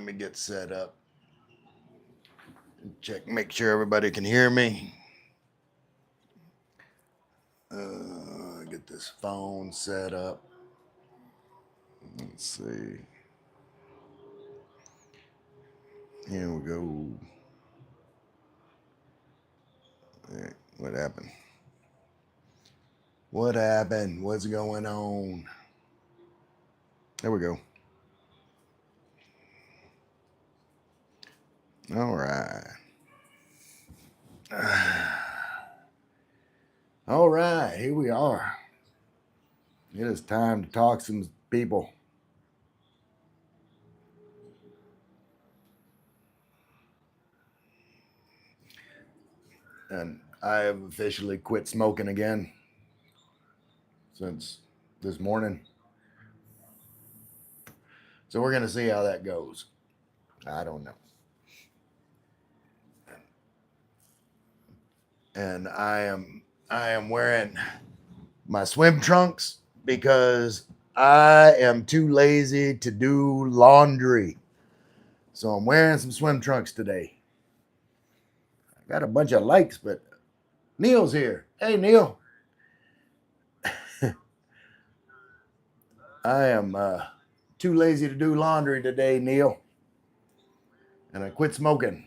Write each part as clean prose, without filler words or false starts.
Let me get set up. Check, make sure everybody can hear me. Get this phone set up. Let's see. Here we go. What happened? What happened? What's going on? There we go. All right. All right, here we are. It is time to talk some people. And I have officially quit smoking again since this morning. So we're going to see how that goes. I don't know. And I am wearing my swim trunks because I am too lazy to do laundry. So I'm wearing some swim trunks today. I got a bunch of likes, but Neil's here. Hey, Neil. I am too lazy to do laundry today, Neil. And I quit smoking.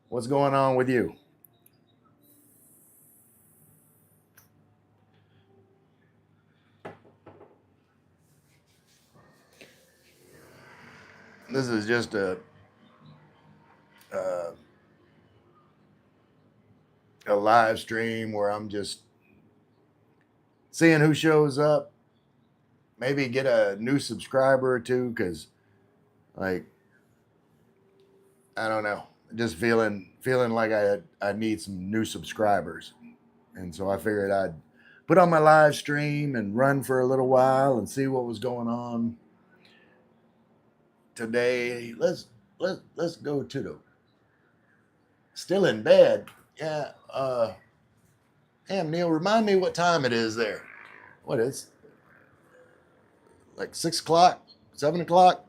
What's going on with you? This is just uh, a live stream where I'm just seeing who shows up. Maybe get a new subscriber or two, because, like, I don't know, just feeling like I need some new subscribers, and so I figured I'd put on my live stream and run for a little while and see what was going on today. Let's go to the still in bed. Yeah. Damn, Neil, remind me what time it is there. What is like 6 o'clock, 7 o'clock?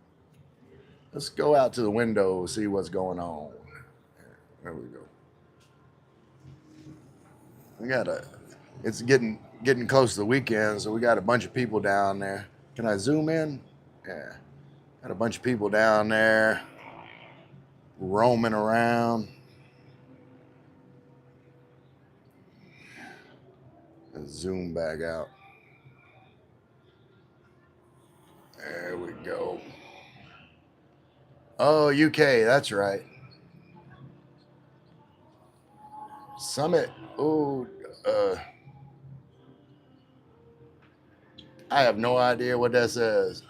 Let's go out to the window, see what's going on. There we go. We got a. It's getting close to the weekend, so we got a bunch of people down there. Can I zoom in? Yeah, got a bunch of people down there roaming around. Let's zoom back out. There we go. Oh, UK, that's right. Summit. Oh, uh, I have no idea what that says,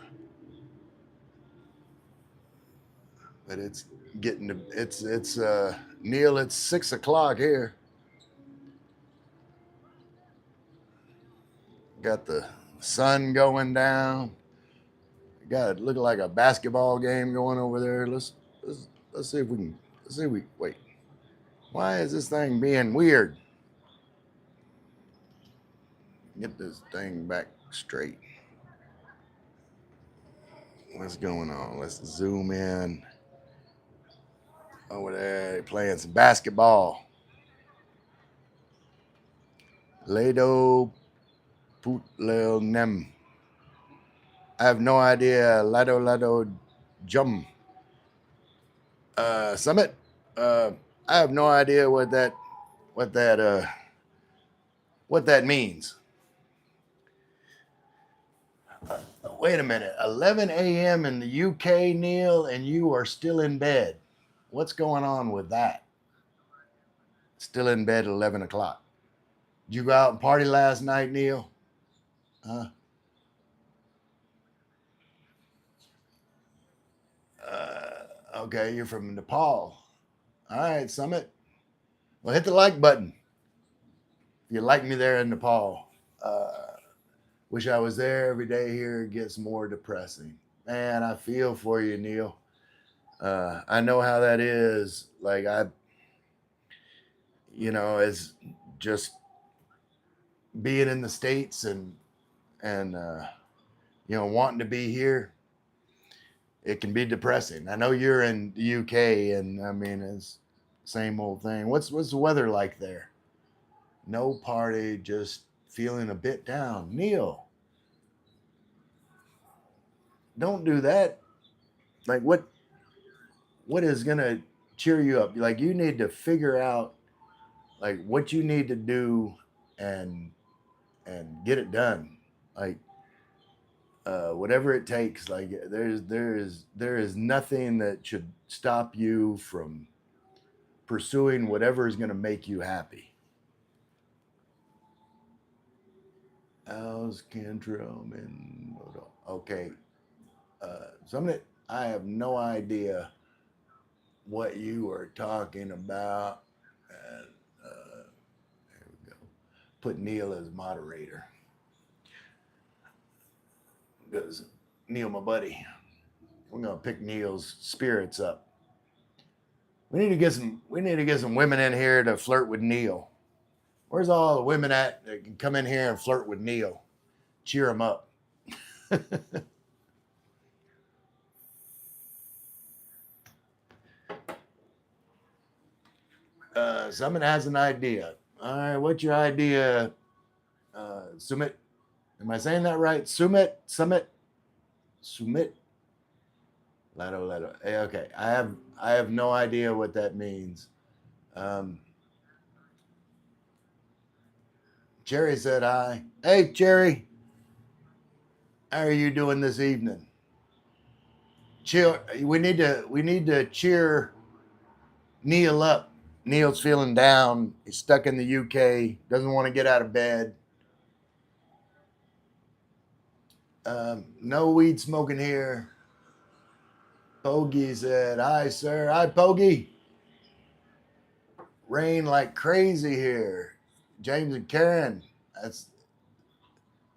but it's getting to it's Neil. It's 6 o'clock here. Got the sun going down. Got it looking like a basketball game going over there. Let's see if we can. Let's see if we wait. Why is this thing being weird? Get this thing back straight. What's going on? Let's zoom in. Over there playing some basketball. Lado Putlel. I have no idea. Lado Jum. Summit. I have no idea what that what that means. Wait a minute. 11 a.m. in the UK, Neil, and you are still in bed. What's going on with that? Still in bed at 11 o'clock. Did you go out and party last night, Neil? Huh? Okay, you're from Nepal. All right, Summit. Well, hit the like button. If you like me there in Nepal. Wish I was there every day here. It gets more depressing. Man, I feel for you, Neil. I know how that is. Like, as just being in the States and wanting to be here. it can be depressing. I know you're in the UK, and I mean it's same old thing. What's the weather like there? No party, just feeling a bit down. Neil, don't do that. Like what is gonna cheer you up? Like you need to figure out like what you need to do and get it done. Like whatever it takes. Like there is nothing that should stop you from pursuing whatever is going to make you happy. How's Cantrum and okay? Somebody, I have no idea what you are talking about. And, there we go. Put Neil as moderator because Neil, my buddy, we're gonna pick Neil's spirits up. We need to get some. We need to get some women in here to flirt with Neil. Where's all the women at that can come in here and flirt with Neil? Cheer him up. Someone has an idea. All right, what's your idea, Sumit? Am I saying that right? Sumit. Leto. Hey, okay, I have no idea what that means. Um, Jerry said hi. Hey, Jerry, how are you doing this evening? Cheer. We need to cheer Neil up. Neil's feeling down. He's stuck in the UK. Doesn't want to get out of bed. No weed smoking here. Pogie said, "Hi, sir. Hi, Pogie. Rain like crazy here." James and Karen. That's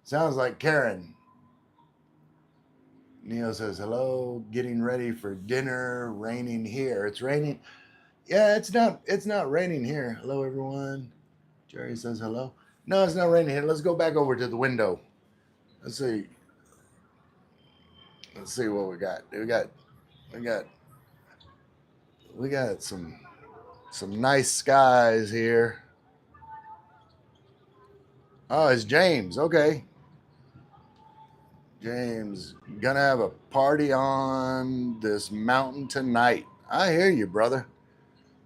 sounds like Karen. Neil says, "Hello. Getting ready for dinner. Raining here. It's raining. Yeah, it's not. It's not raining here. Hello, everyone." Jerry says, "Hello." No, it's not raining here. Let's go back over to the window. Let's see. Let's see what we got. We got we got some nice skies here. Oh, it's James. Okay. James, gonna have a party on this mountain tonight. I hear you, brother.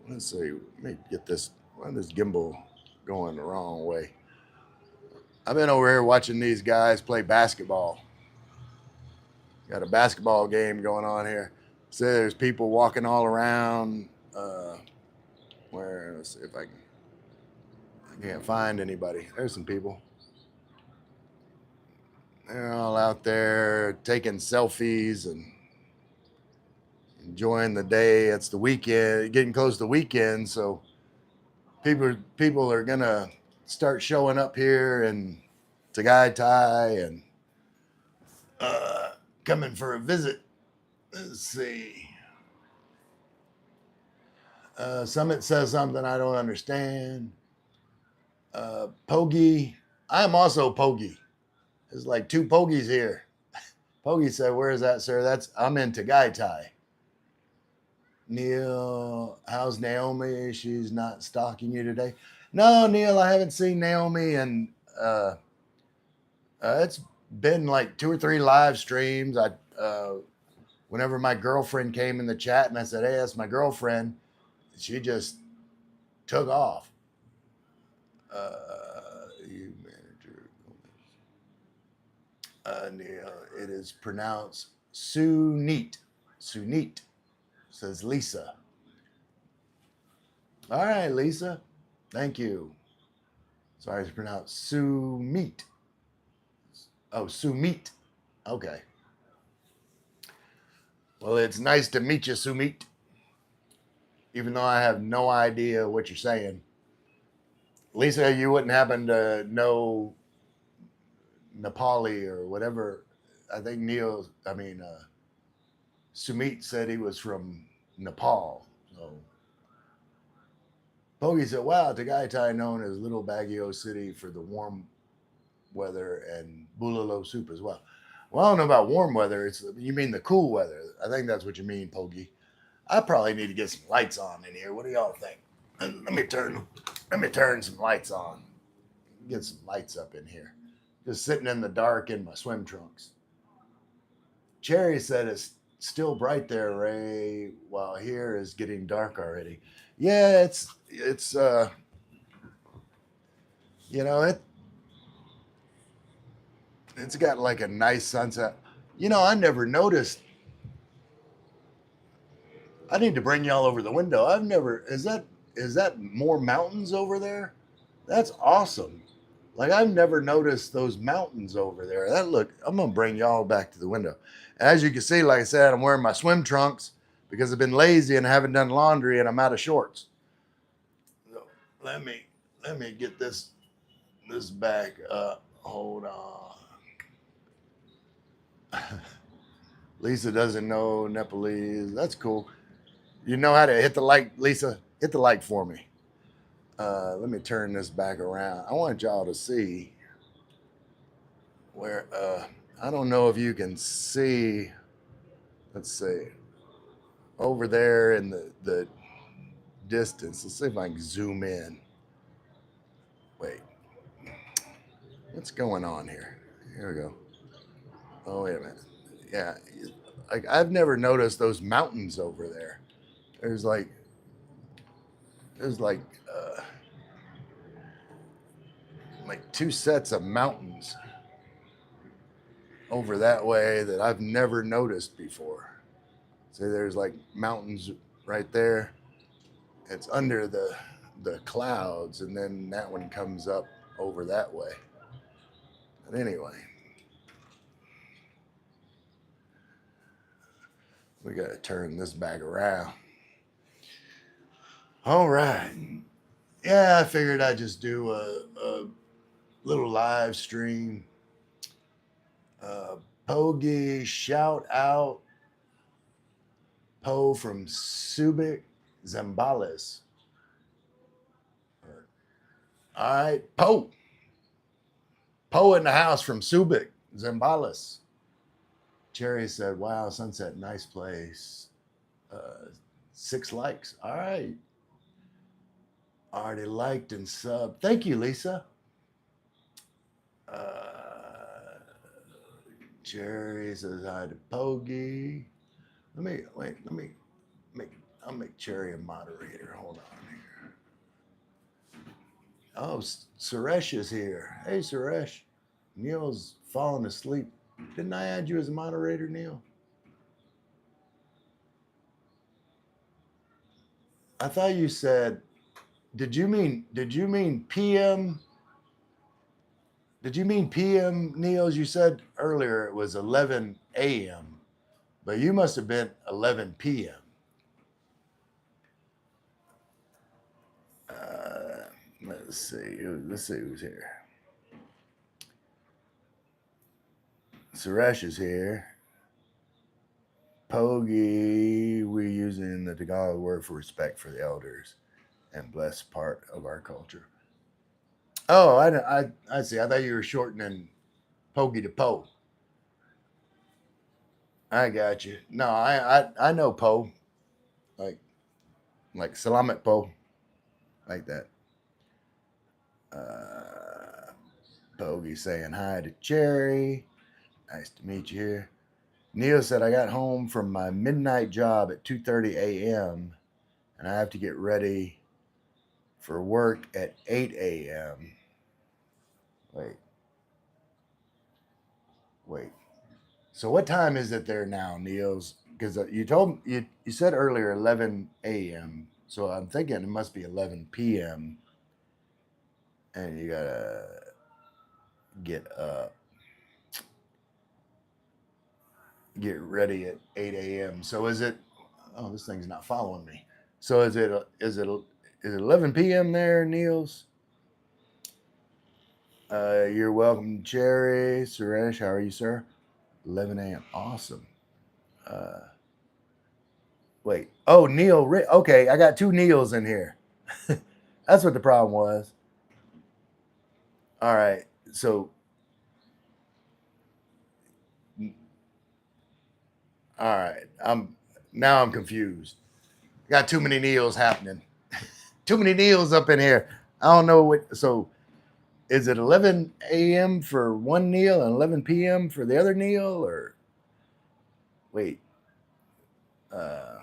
Let's see. Let me get this. Why this gimbal going the wrong way? I've been over here watching these guys play basketball. Got a basketball game going on here. So there's people walking all around. Where? Let's see if I can. I can't find anybody. There's some people. They're all out there taking selfies and enjoying the day. It's the weekend, getting close to the weekend, so people are gonna start showing up here and Tagaytay and uh, coming for a visit. Let's see. Summit says something I don't understand. Pogie, I'm also Pogie. There's like two Pogies here. Pogie said, "Where is that, sir?" I'm in Tagaytay. Neil, how's Naomi? She's not stalking you today. No, Neil, I haven't seen Naomi, and it's been like 2 or 3 live streams. Whenever my girlfriend came in the chat, and I said, "Hey, that's my girlfriend," she just took off. You manager, Neil, it is pronounced Sunit. Sunit, says Lisa. All right, Lisa. Thank you. Sorry, it's pronounced Sumit. Oh, Sumit. Okay. Well, it's nice to meet you, Sumit. Even though I have no idea what you're saying. Lisa, you wouldn't happen to know Nepali or whatever. I think Sumit said he was from Nepal. So Pogie said, "Wow, Tagaytay known as Little Baguio City for the warm weather and bulalo soup as well." Well, I don't know about warm weather. You mean the cool weather? I think that's what you mean, Pogi. I probably need to get some lights on in here. What do y'all think? Let me turn some lights on. Get some lights up in here. Just sitting in the dark in my swim trunks. Cherry said it's still bright there, Ray, while here is getting dark already. Yeah, it's you know, it's got like a nice sunset. I never noticed. I need to bring y'all over the window. I've never is that more mountains over there? That's awesome. Like I've never noticed those mountains over there. I'm gonna bring y'all back to the window. As you can see, like I said, I'm wearing my swim trunks because I've been lazy and haven't done laundry and I'm out of shorts. So let me get this back up. Hold on. Lisa doesn't know Nepalese. That's cool. You know how to hit the like, Lisa? Hit the like for me. Let me turn this back around. I want y'all to see where I don't know if you can see. Let's see. Over there in the distance. Let's see if I can zoom in. Wait. What's going on here? Here we go. Oh, wait a minute. Yeah. Like I've never noticed those mountains over there. There's like there's like two sets of mountains over that way that I've never noticed before. See, there's like mountains right there. It's under the clouds, and then that one comes up over that way. But anyway, we got to turn this back around. All right. Yeah, I figured I'd just do a little live stream. Pogi, shout out Poe from Subic, Zambales. All right, Poe. Poe in the house from Subic, Zambales. Cherry said, wow, Sunset, nice place. 6 likes. All right. Already liked and subbed. Thank you, Lisa. Cherry says hi to Pogi. I'll make Cherry a moderator. Hold on here. Oh, Suresh is here. Hey, Suresh. Neil's falling asleep. Didn't I add you as a moderator, Neil? I thought you said, did you mean PM? Did you mean PM, Neil? As you said earlier, it was 11 a.m., but you must have been 11 p.m. Let's see. Let's see who's here. Suresh is here. Pogi, we're using the Tagalog word for respect for the elders and blessed part of our culture. Oh, I see. I thought you were shortening Pogi to Poe. I got you. No, I know Poe, like Salamat Poe, like that. Pogi saying hi to Cherry. Nice to meet you here. Neil said I got home from my midnight job at 2:30 a.m. and I have to get ready for work at 8 a.m. Wait. So what time is it there now, Neil's? Because you said earlier 11 a.m. So I'm thinking it must be 11 p.m. And you gotta get ready at 8 a.m. So is it? Oh, this thing's not following me. So is it 11 p.m. there, Niels? You're welcome, Cherry. Suresh, how are you, sir? 11 a.m. Awesome. Wait. Oh, Neil. Okay, I got 2 Neils in here. That's what the problem was. All right. So All right. I'm confused. Got too many Neils happening. Too many Neils up in here. I don't know what. So is it 11 a.m. for one Neil and 11 p.m. for the other Neil, or wait? Uh,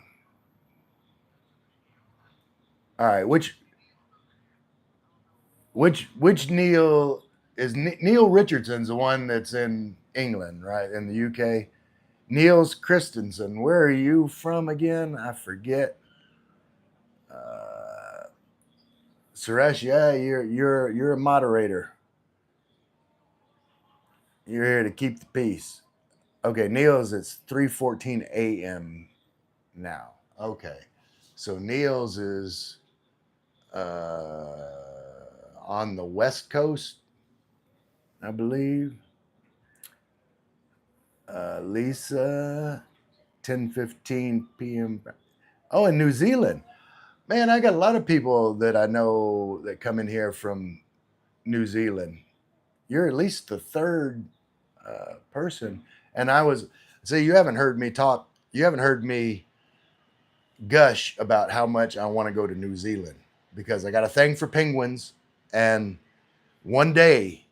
all right. Which Neil is Neil Richardson's the one that's in England, right? In the UK. Niels Christensen. Where are you from again? I forget. Uh, Suresh, yeah, you're a moderator. You're here to keep the peace. Okay, Niels, it's 3:14 a.m. now. Okay, so Niels is on the West Coast, I believe. Lisa, 10:15 p.m. Oh, in New Zealand. Man, I got a lot of people that I know that come in here from New Zealand. You're at least the third person. And I was, see, you haven't heard me talk, you haven't heard me gush about how much I want to go to New Zealand because I got a thing for penguins. And one day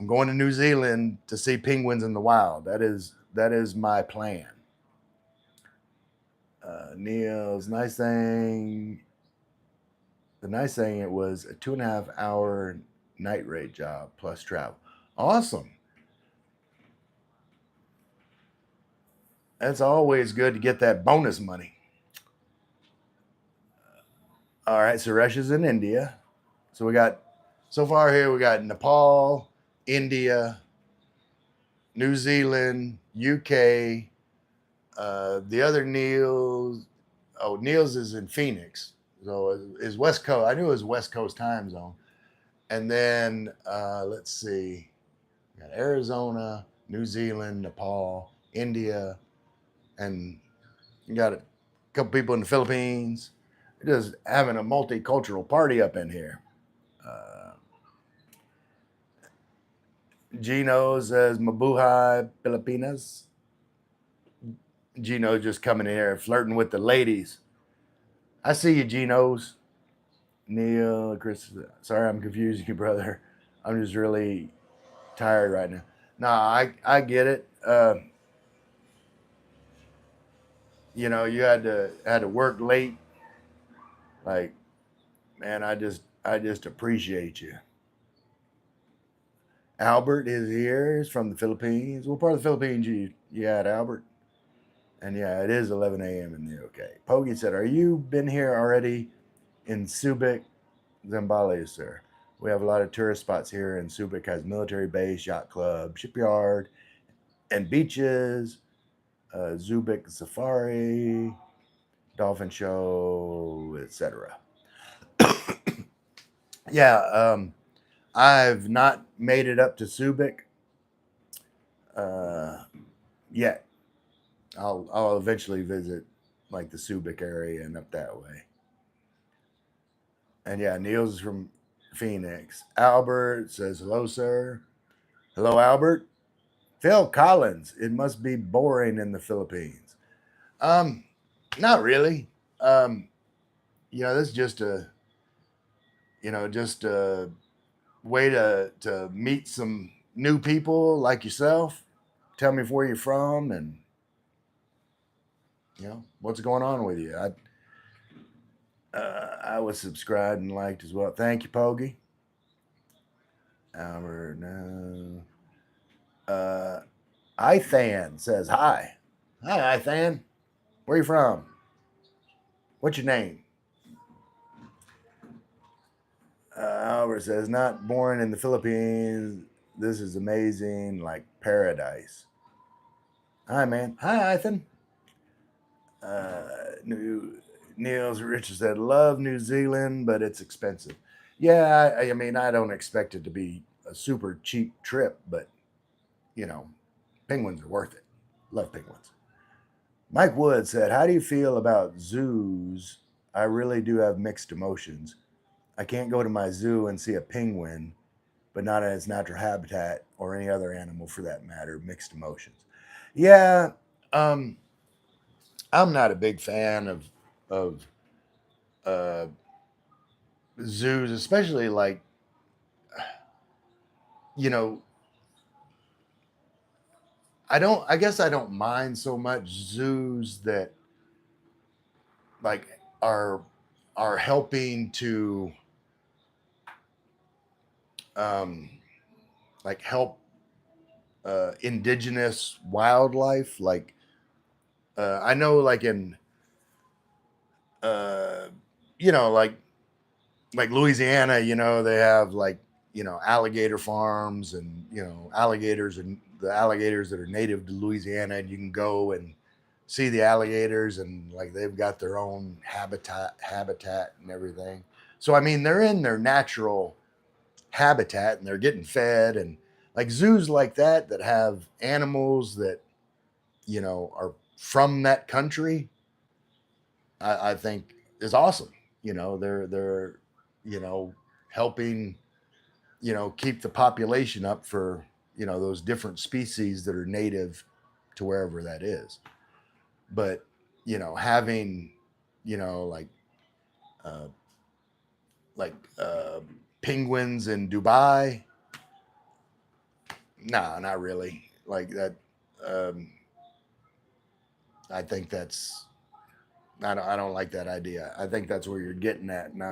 I'm going to New Zealand to see penguins in the wild. That is my plan. Neil's nice thing. The nice thing, it was a 2.5 hour night rate job plus travel. Awesome. That's always good to get that bonus money. All right, Suresh is in India. So so far here, we got Nepal, India, New Zealand, UK. The other Niels, oh, Niels is in Phoenix. So is West Coast. I knew it was West Coast time zone. And then let's see, we got Arizona, New Zealand, Nepal, India, and you got a couple people in the Philippines. Just having a multicultural party up in here. Uh, Gino says Mabuhay Pilipinas. Gino just coming in here flirting with the ladies. I see you, Geno's. Neil, Chris. Sorry, I'm confusing you, brother. I'm just really tired right now. Nah, I get it. You had to work late. Like, man, I just appreciate you. Albert is here. He's from the Philippines. What part of the Philippines you at, Albert? And yeah, it is 11 a.m. in the UK. Pogi said, "Are you been here already in Subic, Zambales, sir? We have a lot of tourist spots here, and Subic has military base, yacht club, shipyard, and beaches. Zubik Safari, dolphin show, etc." Yeah, I've not made it up to Subic uh, yet. I'll eventually visit like the Subic area and up that way. And yeah, Niels is from Phoenix. Albert says hello, sir. Hello, Albert. Phil Collins. It must be boring in the Philippines. Um, Not really. Um, this is just a way to meet some new people like yourself. Tell me where you're from and what's going on with you. I was subscribed and liked as well. Thank you, Pogi. Albert, no. Uh, Ithan says hi. Hi, Ithan. Where you from? What's your name? Albert says, not born in the Philippines. This is amazing, like paradise. Hi, man. Hi, Ethan. New Niels Richard said, love New Zealand, but it's expensive. Yeah, I mean, I don't expect it to be a super cheap trip, but you know, penguins are worth it. Love penguins. Mike Wood said, how do you feel about zoos? I really do have mixed emotions. I can't go to my zoo and see a penguin, but not in its natural habitat or any other animal for that matter. Mixed emotions. Yeah, um, I'm not a big fan of uh, zoos, especially like, you know, I guess I don't mind so much zoos that like are are helping to um like help indigenous wildlife. Like I know like in uh you know like Louisiana, they have like, alligator farms, and alligators, and the alligators that are native to Louisiana, and you can go and see the alligators, and like they've got their own habitat and everything. So I mean, they're in their natural habitat and they're getting fed, and like zoos like that have animals that are from that country, I think is awesome. They're you know helping keep the population up for those different species that are native to wherever that is. But having like uh, like uh, penguins in Dubai, nah, not really. Like that, um, I think that's I don't like that idea. I think that's where you're getting at, and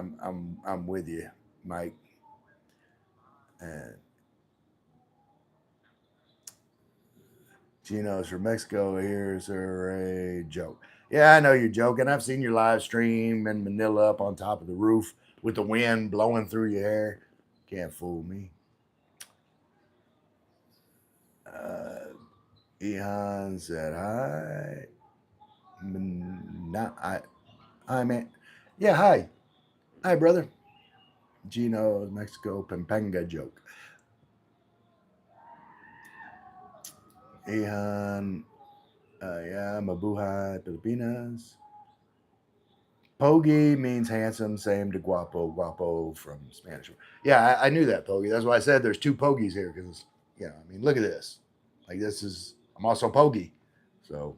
I'm with you, Mike. And Gino's from Mexico. Here's a joke. Yeah, I know you're joking. I've seen your live stream in Manila up on top of the roof with the wind blowing through your hair. Can't fool me. Uh, Ehan said hi. Not I man. Yeah, hi. Hi, brother. Gino, Mexico, Pampanga joke. Ehan, yeah, Mabuhay, Pilipinas. Pogi means handsome, same to guapo, guapo from Spanish. Yeah, I knew that, Pogi. That's why I said there's two Pogies here, because, I mean, look at this. Like, I'm also Pogi. So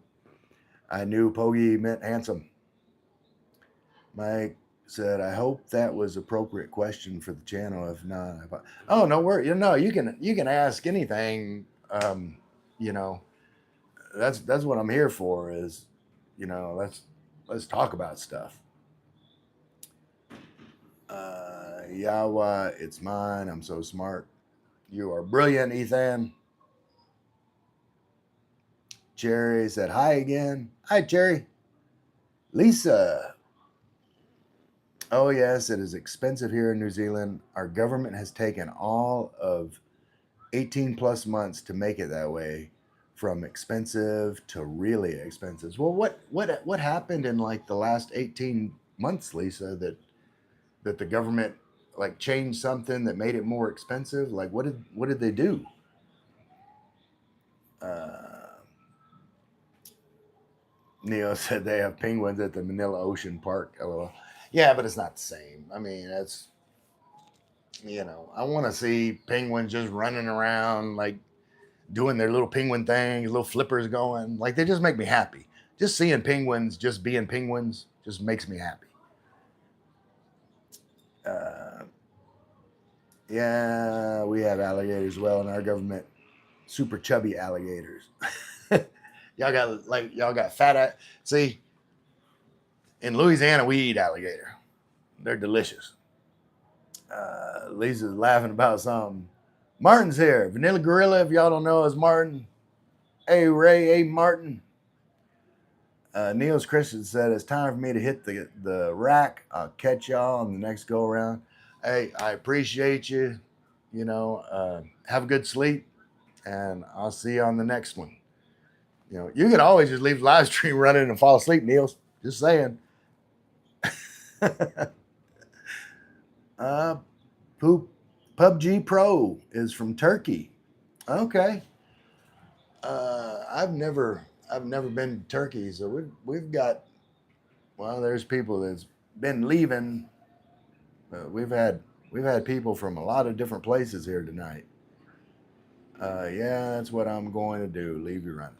I knew Pogi meant handsome. Mike said, I hope that was appropriate question for the channel. If not, oh, no worry. You can ask anything. You know, that's what I'm here for, is, let's talk about stuff. Yawa, it's mine. I'm so smart. You are brilliant, Ethan. Jerry said hi again. Hi, Jerry. Lisa. Oh, yes, it is expensive here in New Zealand. Our government has taken all of 18 plus months to make it that way, from expensive to really expensive. Well, what happened in like the last 18 months, Lisa, that the government like changed something that made it more expensive? Like what did they do? Uh, Neo said they have penguins at the Manila Ocean Park. LOL. Yeah, but it's not the same. I mean, I want to see penguins just running around, like doing their little penguin things, little flippers going. Like they just make me happy. Just seeing penguins, just being penguins, just makes me happy. Uh, yeah, we have alligators as well in our government. Super chubby alligators. y'all got fat. See, in Louisiana, we eat alligator. They're delicious. Lisa's laughing about something. Martin's here. Vanilla Gorilla, if y'all don't know, is Martin. Hey, Ray. Hey, Martin. Niels Christian said, it's time for me to hit the rack. I'll catch y'all on the next go around. Hey, I appreciate you. Have a good sleep, and I'll see you on the next one. You can always just leave the live stream running and fall asleep, Niels. Just saying. uh, Poop PUBG Pro is from Turkey. Okay. I've never been to Turkey, so we've got, well, there's people that's been leaving. We've had people from a lot of different places here tonight. Yeah, that's what I'm going to do. Leave you running,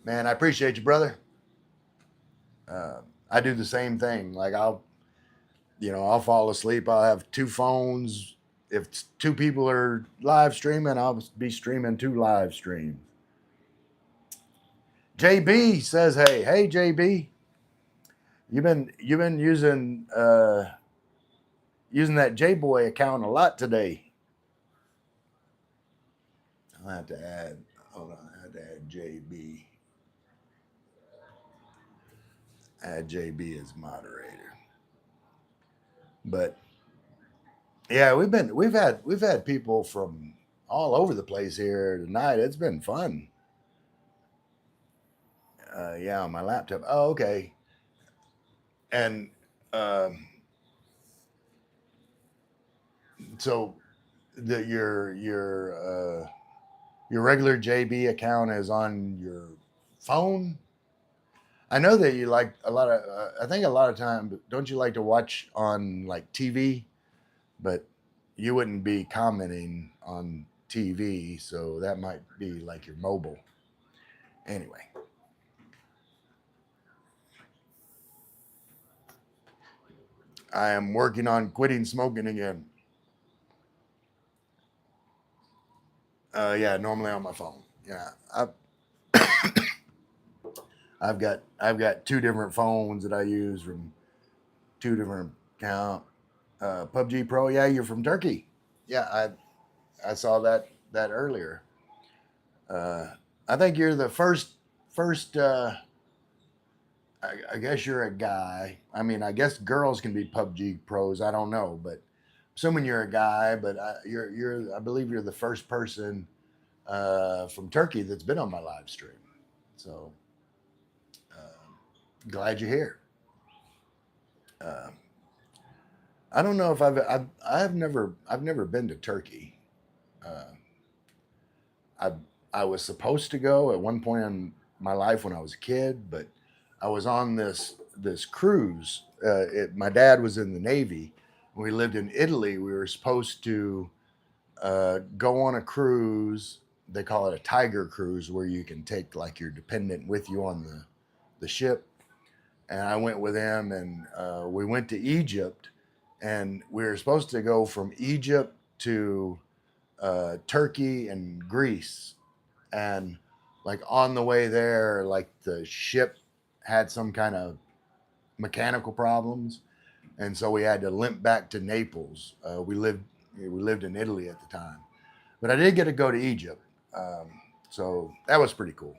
man. I appreciate you, brother. I do the same thing. Like I'll fall asleep. I'll have two phones. If two people are live streaming, I'll be streaming two live streams. JB says, "Hey, JB, you've been using that J Boy account a lot today." I'll have to add. Hold on, I have to add JB. Add JB as moderator. But yeah, we've had people from all over the place here tonight. It's been fun. Yeah, on my laptop. Oh, okay. And um, so your regular JB account is on your phone. I know that you like a lot of. I think a lot of time, don't you like to watch on like TV? But you wouldn't be commenting on TV, so that might be like your mobile. Anyway, I am working on quitting smoking again. Yeah, normally on my phone. Yeah, I've got two different phones that I use from two different account. PUBG Pro. Yeah, you're from Turkey. Yeah, I saw that earlier. Uh, I think you're the first. I guess you're a guy. I mean, I guess girls can be PUBG pros. I don't know, but assuming you're a guy, but you're I believe you're the first person from Turkey that's been on my live stream. So glad you're here. Uh, I don't know if I've never been to Turkey. Uh, I I was supposed to go at one point in my life when I was a kid, but I was on this cruise. My dad was in the Navy. When we lived in Italy, we were supposed to go on a cruise. They call it a tiger cruise, where you can take like your dependent with you on the ship. And I went with him, and we went to Egypt, and we were supposed to go from Egypt to Turkey and Greece, and like on the way there, like the ship had some kind of mechanical problems, and so we had to limp back to Naples. We lived in Italy at the time, but I did get to go to Egypt, so that was pretty cool.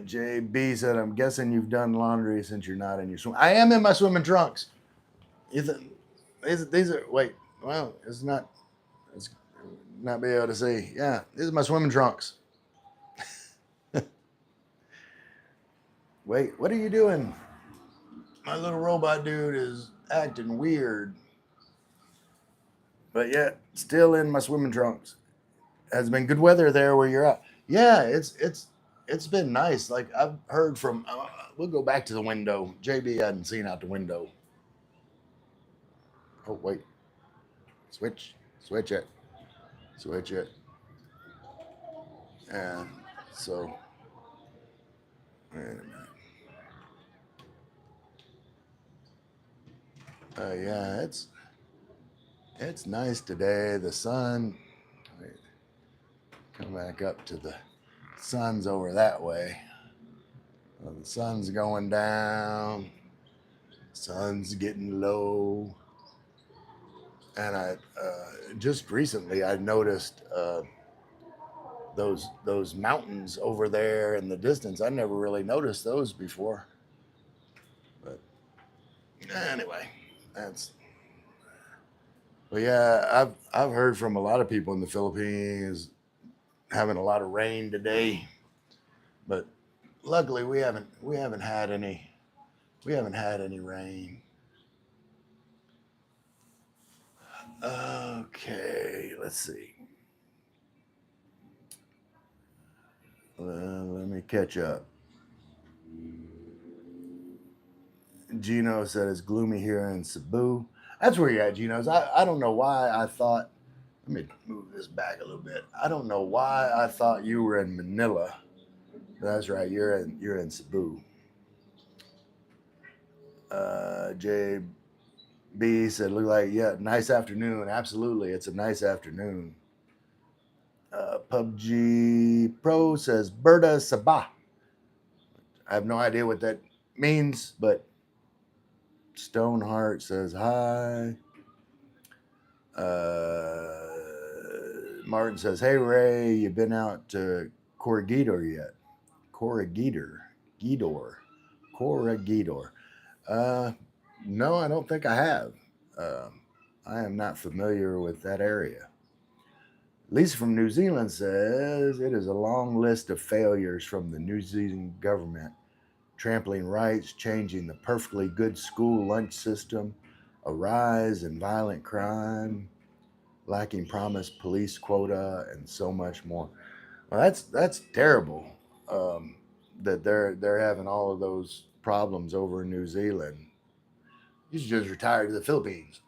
JB said, "I'm guessing you've done laundry since you're not in your swim." I am in my swimming trunks. Is it, these are wait. Well, it's not. It's not be able to see. Yeah, these are my swimming trunks. Wait, what are you doing? My little robot dude is acting weird, but yet still in my swimming trunks. Has been good weather there where you're at. Yeah, it's been nice. Like I've heard from. We'll go back to the window. JB hadn't seen out the window. Oh wait, switch it, switch it. And so, wait a minute. Yeah, it's nice today. The sun. Wait, come back up to the sun's over that way. Well, the sun's going down. Sun's getting low. And I just recently I noticed those mountains over there in the distance. I never really noticed those before. But anyway, that's. But yeah, I've heard from a lot of people in the Philippines having a lot of rain today, but luckily we haven't had any rain. Okay, let's see. Let me catch up. Gino said it's gloomy here in Cebu. That's where you're at, Gino's. I don't know why I thought. Let me move this back a little bit. I don't know why I thought you were in Manila. That's right. You're in Cebu. JB said, "Look like yeah, nice afternoon. Absolutely, it's a nice afternoon." PUBG Pro says, "Berta Sabah." I have no idea what that means, but Stoneheart says hi. Uh, Martin says, "Hey Ray, you been out to Corregidor yet?" Corregidor, Gidor, Corregidor. Uh, no, I don't think I have. Um, I am not familiar with that area. Lisa from New Zealand says it is a long list of failures from the New Zealand government: trampling rights, changing the perfectly good school lunch system, a rise in violent crime, lacking promised police quota, and so much more. Well, that's terrible. Um, that they're having all of those problems over in New Zealand. You should just retire to the Philippines.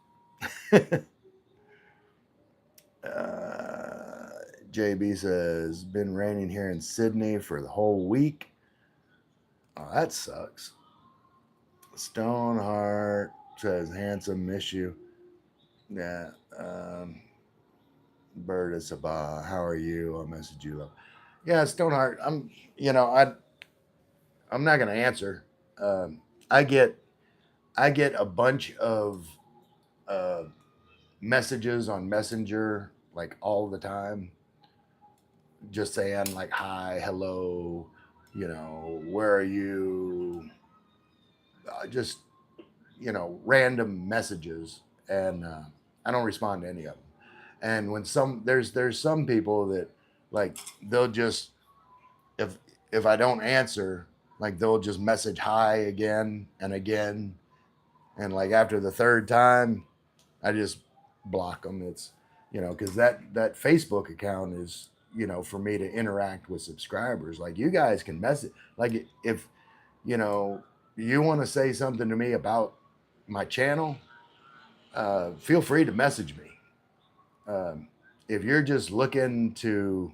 uh, JB says been raining here in Sydney for the whole week. Oh, that sucks. Stoneheart says handsome, miss you. Yeah. Bird is Sabah. How are you? I'll message you. Love. Yeah, Stoneheart. I'm not gonna answer. Um, I get I get a bunch of uh, messages on Messenger like all the time, just saying like hi, hello, where are you? Just random messages, and I don't respond to any of them. And when there's some people that like they'll just if if I don't answer, like they'll just message hi again and again, and like after the third time, I just block them. It's because that Facebook account is for me to interact with subscribers. Like you guys can message like if you know you want to say something to me about my channel, feel free to message me. Um, if you're just looking to,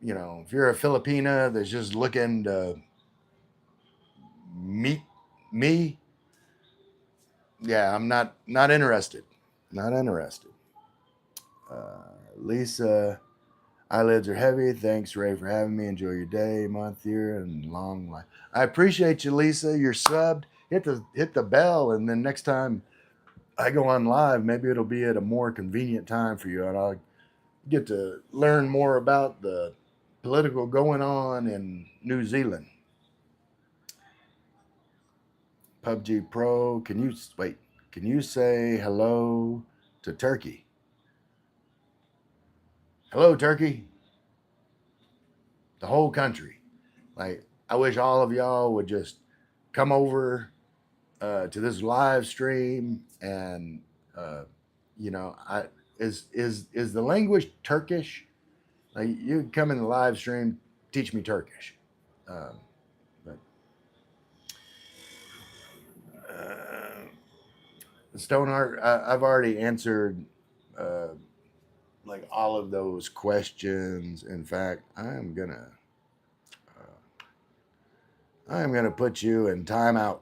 if you're a Filipina that's just looking to meet me, yeah, I'm not interested. Not interested. Lisa, eyelids are heavy. Thanks, Ray, for having me. Enjoy your day, month, year, and long life. I appreciate you, Lisa. You're subbed. Hit the bell, and then next time I go on live, maybe it'll be at a more convenient time for you, and I'll get to learn more about the political going on in New Zealand. PUBG Pro, can you wait? Can you say hello to Turkey? Hello, Turkey. The whole country. Like, I wish all of y'all would just come over to this live stream and, uh, I is the language Turkish? Like, you come in the live stream, teach me Turkish. Um, but uh, Stoneheart, I've already answered uh, like all of those questions. In fact, I am gonna put you in timeout.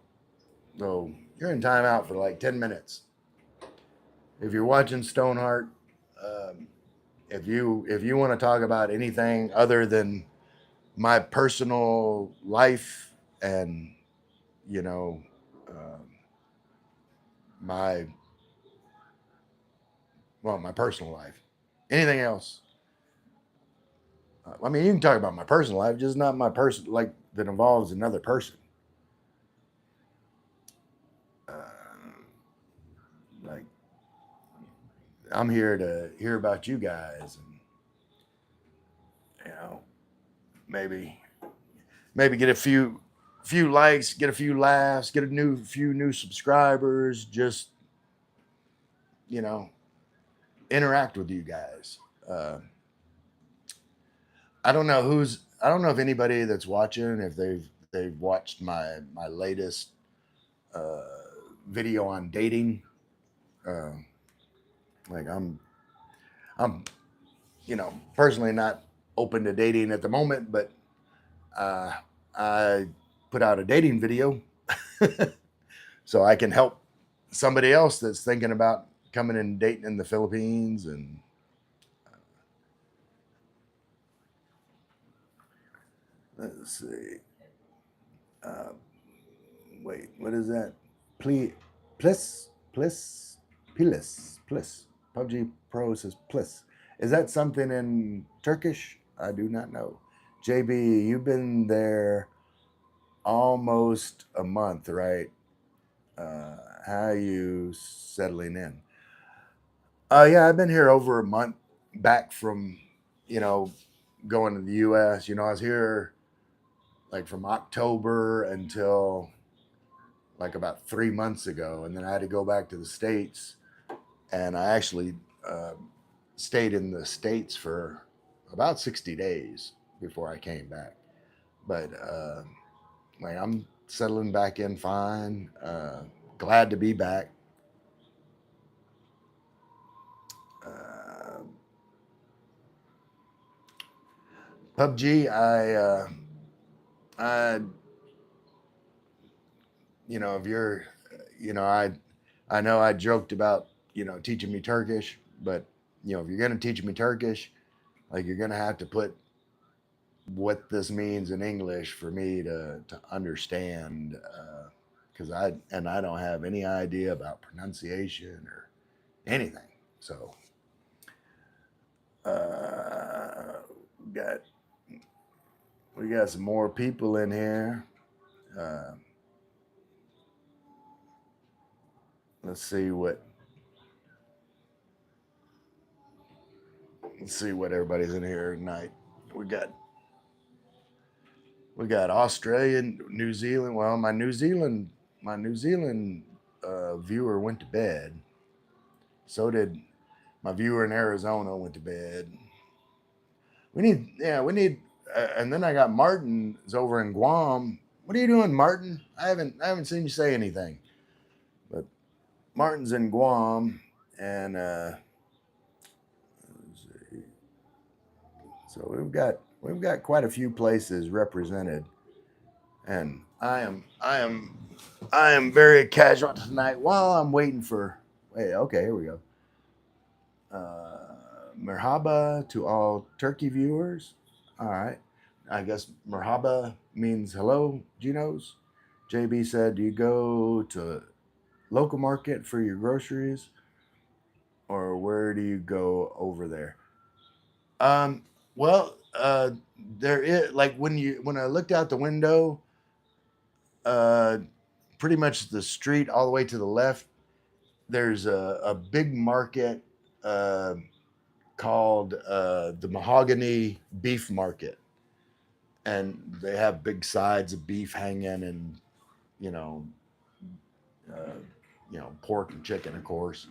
So you're in timeout for like 10 minutes. If you're watching Stoneheart, um, if you want to talk about anything other than my personal life and you know um, my my personal life, anything else, I mean, you can talk about my personal life, just not my person like that involves another person. Uh, like I'm here to hear about you guys, and you know, maybe get a few likes, get a few laughs, get a few new subscribers. Just you know, interact with you guys. Uh, I don't know if anybody that's watching if they've watched my latest uh, video on dating. Uh, like I'm personally not open to dating at the moment, but uh, I put out a dating video so I can help somebody else that's thinking about coming and dating in the Philippines. And let's see. Uh, Wait, what is that? Ple, Plis, Plis, Pilis, Plis. PUBG Pro says Plis. Is that something in Turkish? I do not know. JB, you've been there almost a month, right? How are you settling in? Yeah, I've been here over a month back from, you know, going to the US. I was here like from October until like about 3 months ago, and then I had to go back to the States, and I actually uh, stayed in the States for about 60 days before I came back. But like I'm settling back in fine. Glad to be back. Uh, PUBG, I, if you're, I know I joked about, teaching me Turkish, but if you're gonna teach me Turkish, like you're gonna have to put what this means in English for me to understand, because I don't have any idea about pronunciation or anything. So we got we got some more people in here. Uh, let's see what everybody's in here tonight. We got we got Australia, New Zealand. Well, my New Zealand viewer went to bed. So did my viewer in Arizona went to bed. And then I got Martin's over in Guam. What are you doing, Martin? I haven't seen you say anything. But Martin's in Guam, and so we've got quite a few places represented, and I am very casual tonight while I'm waiting for. Wait, okay, here we go. Merhaba to all Turkey viewers. All right. I guess merhaba means hello, Geno's. JB said, do you go to local market for your groceries, or where do you go over there? Um, well, there is like when I looked out the window, uh, pretty much the street all the way to the left, there's a big market uh, called the Mahogany Beef Market, and they have big sides of beef hanging, and you know, uh, pork and chicken, of course.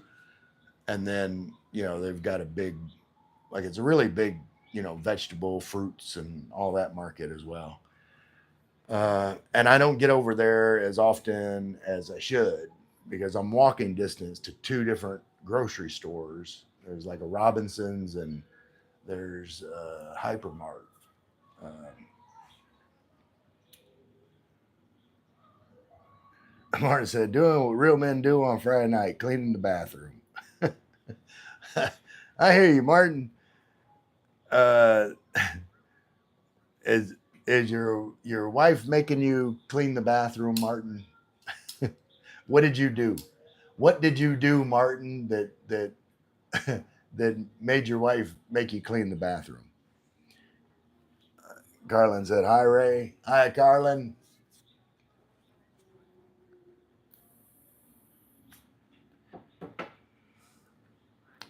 And then they've got a big, like it's a really big, vegetable, fruits, and all that market as well. And I don't get over there as often as I should because I'm walking distance to two different grocery stores. There's like a Robinson's and there's a Hypermart. Um, Martin said, doing what real men do on Friday night, cleaning the bathroom. I hear you, Martin. Uh, is is your wife making you clean the bathroom, Martin? What did you do? What did you do, Martin, that made your wife make you clean the bathroom? Carlin said, "Hi, Ray. Hi, Carlin."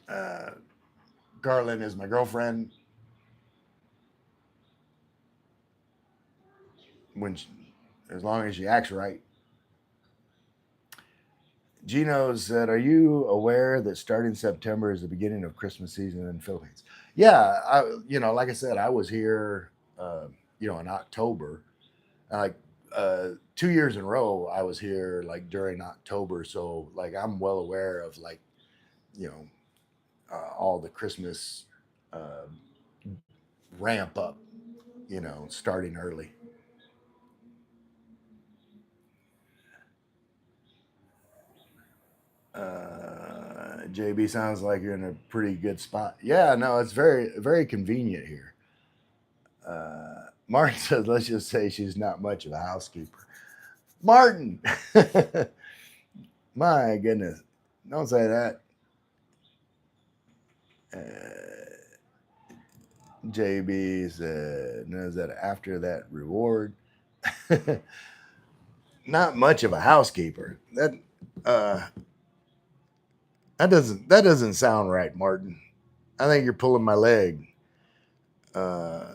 Uh, Carlin is my girlfriend. When she, as long as she acts right. Gino said, "Are you aware that starting September is the beginning of Christmas season in the Philippines?" Yeah, like I said, I was here, in October. Like 2 years in a row, I was here like during October, so like I'm well aware of like you know all the Christmas uh, ramp up, starting early. JB, sounds like you're in a pretty good spot. Yeah, no, it's very convenient here. Martin says, let's just say she's not much of a housekeeper. Martin, my goodness, don't say that. JB said, knows that after that reward, not much of a housekeeper. Uh, that doesn't sound right, Martin. I think you're pulling my leg. Uh,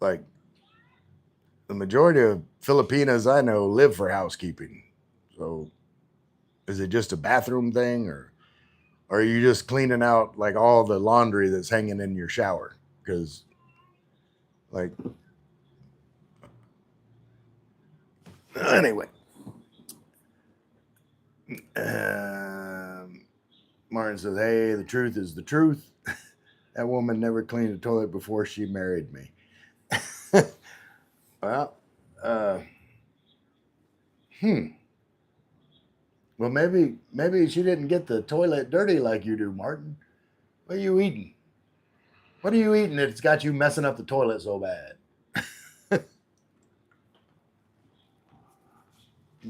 like the majority of Filipinas I know live for housekeeping. So is it just a bathroom thing, or are you just cleaning out like all the laundry that's hanging in your shower? Because like anyway, um, Martin says, "Hey, the truth is the truth. That woman never cleaned a toilet before she married me." Well, uh, hmm. Well, maybe she didn't get the toilet dirty like you do, Martin. What are you eating? What are you eating that's got you messing up the toilet so bad?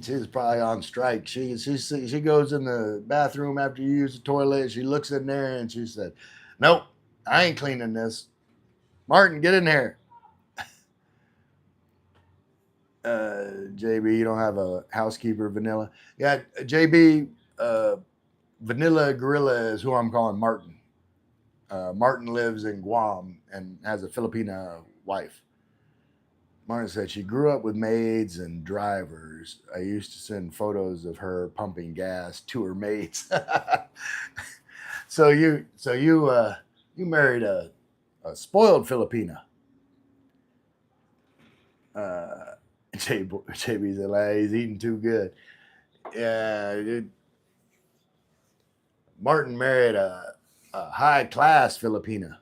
She's probably on strike. She goes in the bathroom after you use the toilet. She looks in there and she said, "Nope, I ain't cleaning this. Martin, get in here." JB, you don't have a housekeeper, Vanilla. Yeah, JB, Vanilla Gorilla is who I'm calling Martin. Martin lives in Guam and has a Filipina wife. Martin said she grew up with maids and drivers. I used to send photos of her pumping gas to her maids. So you married a spoiled Filipina. Uh, JB said, like, he's eating too good. Yeah, Martin married a high class Filipina.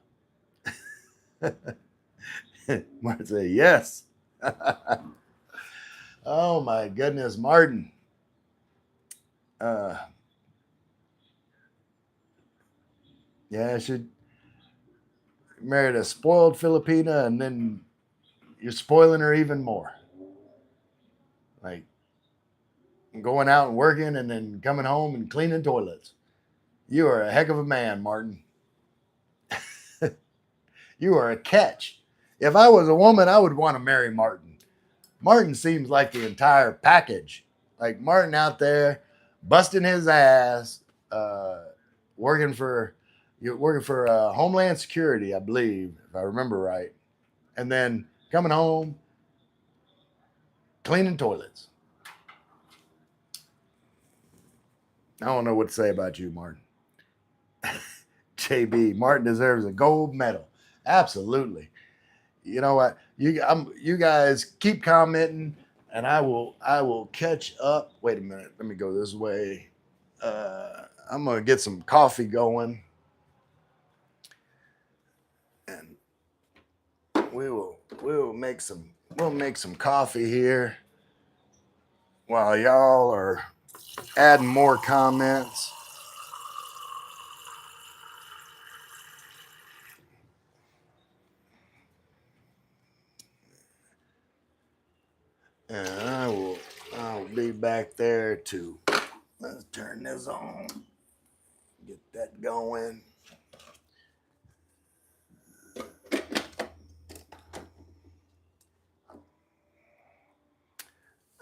Martin said, yes. Oh my goodness, Martin. Uh, yeah, she married a spoiled Filipina, and then you're spoiling her even more. Like going out and working and then coming home and cleaning toilets. You are a heck of a man, Martin. You are a catch. If I was a woman, I would want to marry Martin. Martin seems like the entire package. Like Martin out there busting his ass, uh, working for you're working for Homeland Security, I believe, if I remember right, and then coming home cleaning toilets. I don't know what to say about you, Martin. JB, Martin deserves a gold medal. Absolutely. You know what? You guys keep commenting, and I will catch up. Wait a minute. Let me go this way. I'm gonna get some coffee going, and we'll make some coffee here while y'all are adding more comments. And I'll be back there to let's turn this on. Get that going.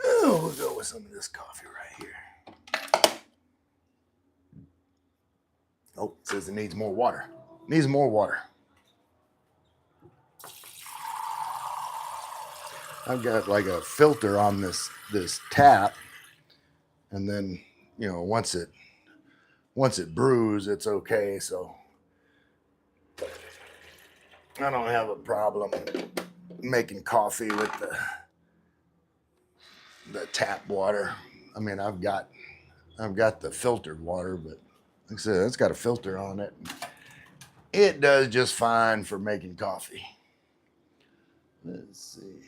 Oh, we'll go with some of this coffee right here. Oh, it says it needs more water. Needs more water. I've got like a filter on this tap, and then once it brews, it's okay. So I don't have a problem making coffee with the tap water. I mean, I've got the filtered water, but like I said, it's got a filter on it. It does just fine for making coffee. Let's see.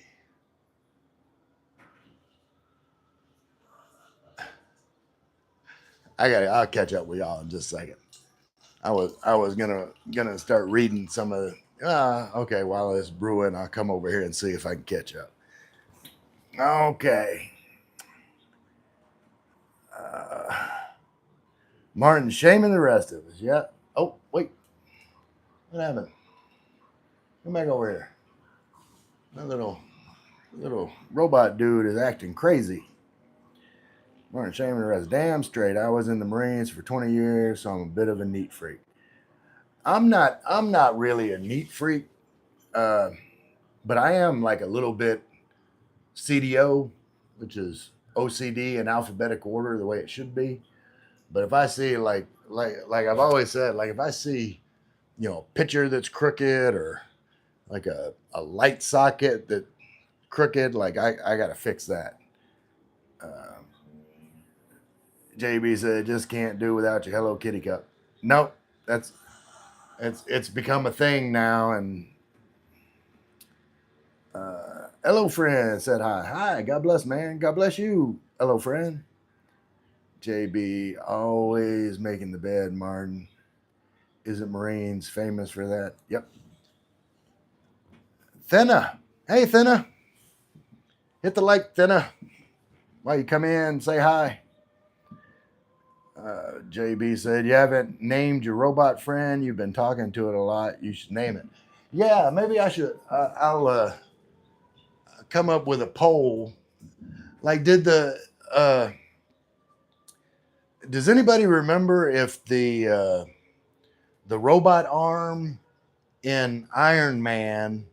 I'll catch up with y'all in just a second. I was gonna start reading some of the okay, while it's brewing, I'll come over here and see if I can catch up. Okay. Martin shaming the rest of us. Yeah. Oh, wait. What happened? Come back over here. That little robot dude is acting crazy. Martin shaming the rest. Damn straight. I was in the Marines for 20 years, so I'm a bit of a neat freak. I'm not really a neat freak, uh, but I am like a little bit CDO, which is OCD in alphabetical order, the way it should be. But if I see like I've always said, like if I see a picture that's crooked or like a light socket that crooked, like I gotta fix that. Uh, JB said, just can't do without your Hello Kitty cup. Nope, that's it's become a thing now. And hello friend said hi. Hi, God bless, man. God bless you. Hello friend. JB always making the bed, Martin. Isn't Marines famous for that? Yep. Thinna. Hey, Thinna. Hit the like, Thinna. Why you come in, say hi. JB said, you haven't named your robot friend. You've been talking to it a lot. You should name it. Yeah, maybe I should. I'll come up with a poll. Like, does anybody remember if the robot arm in Iron Man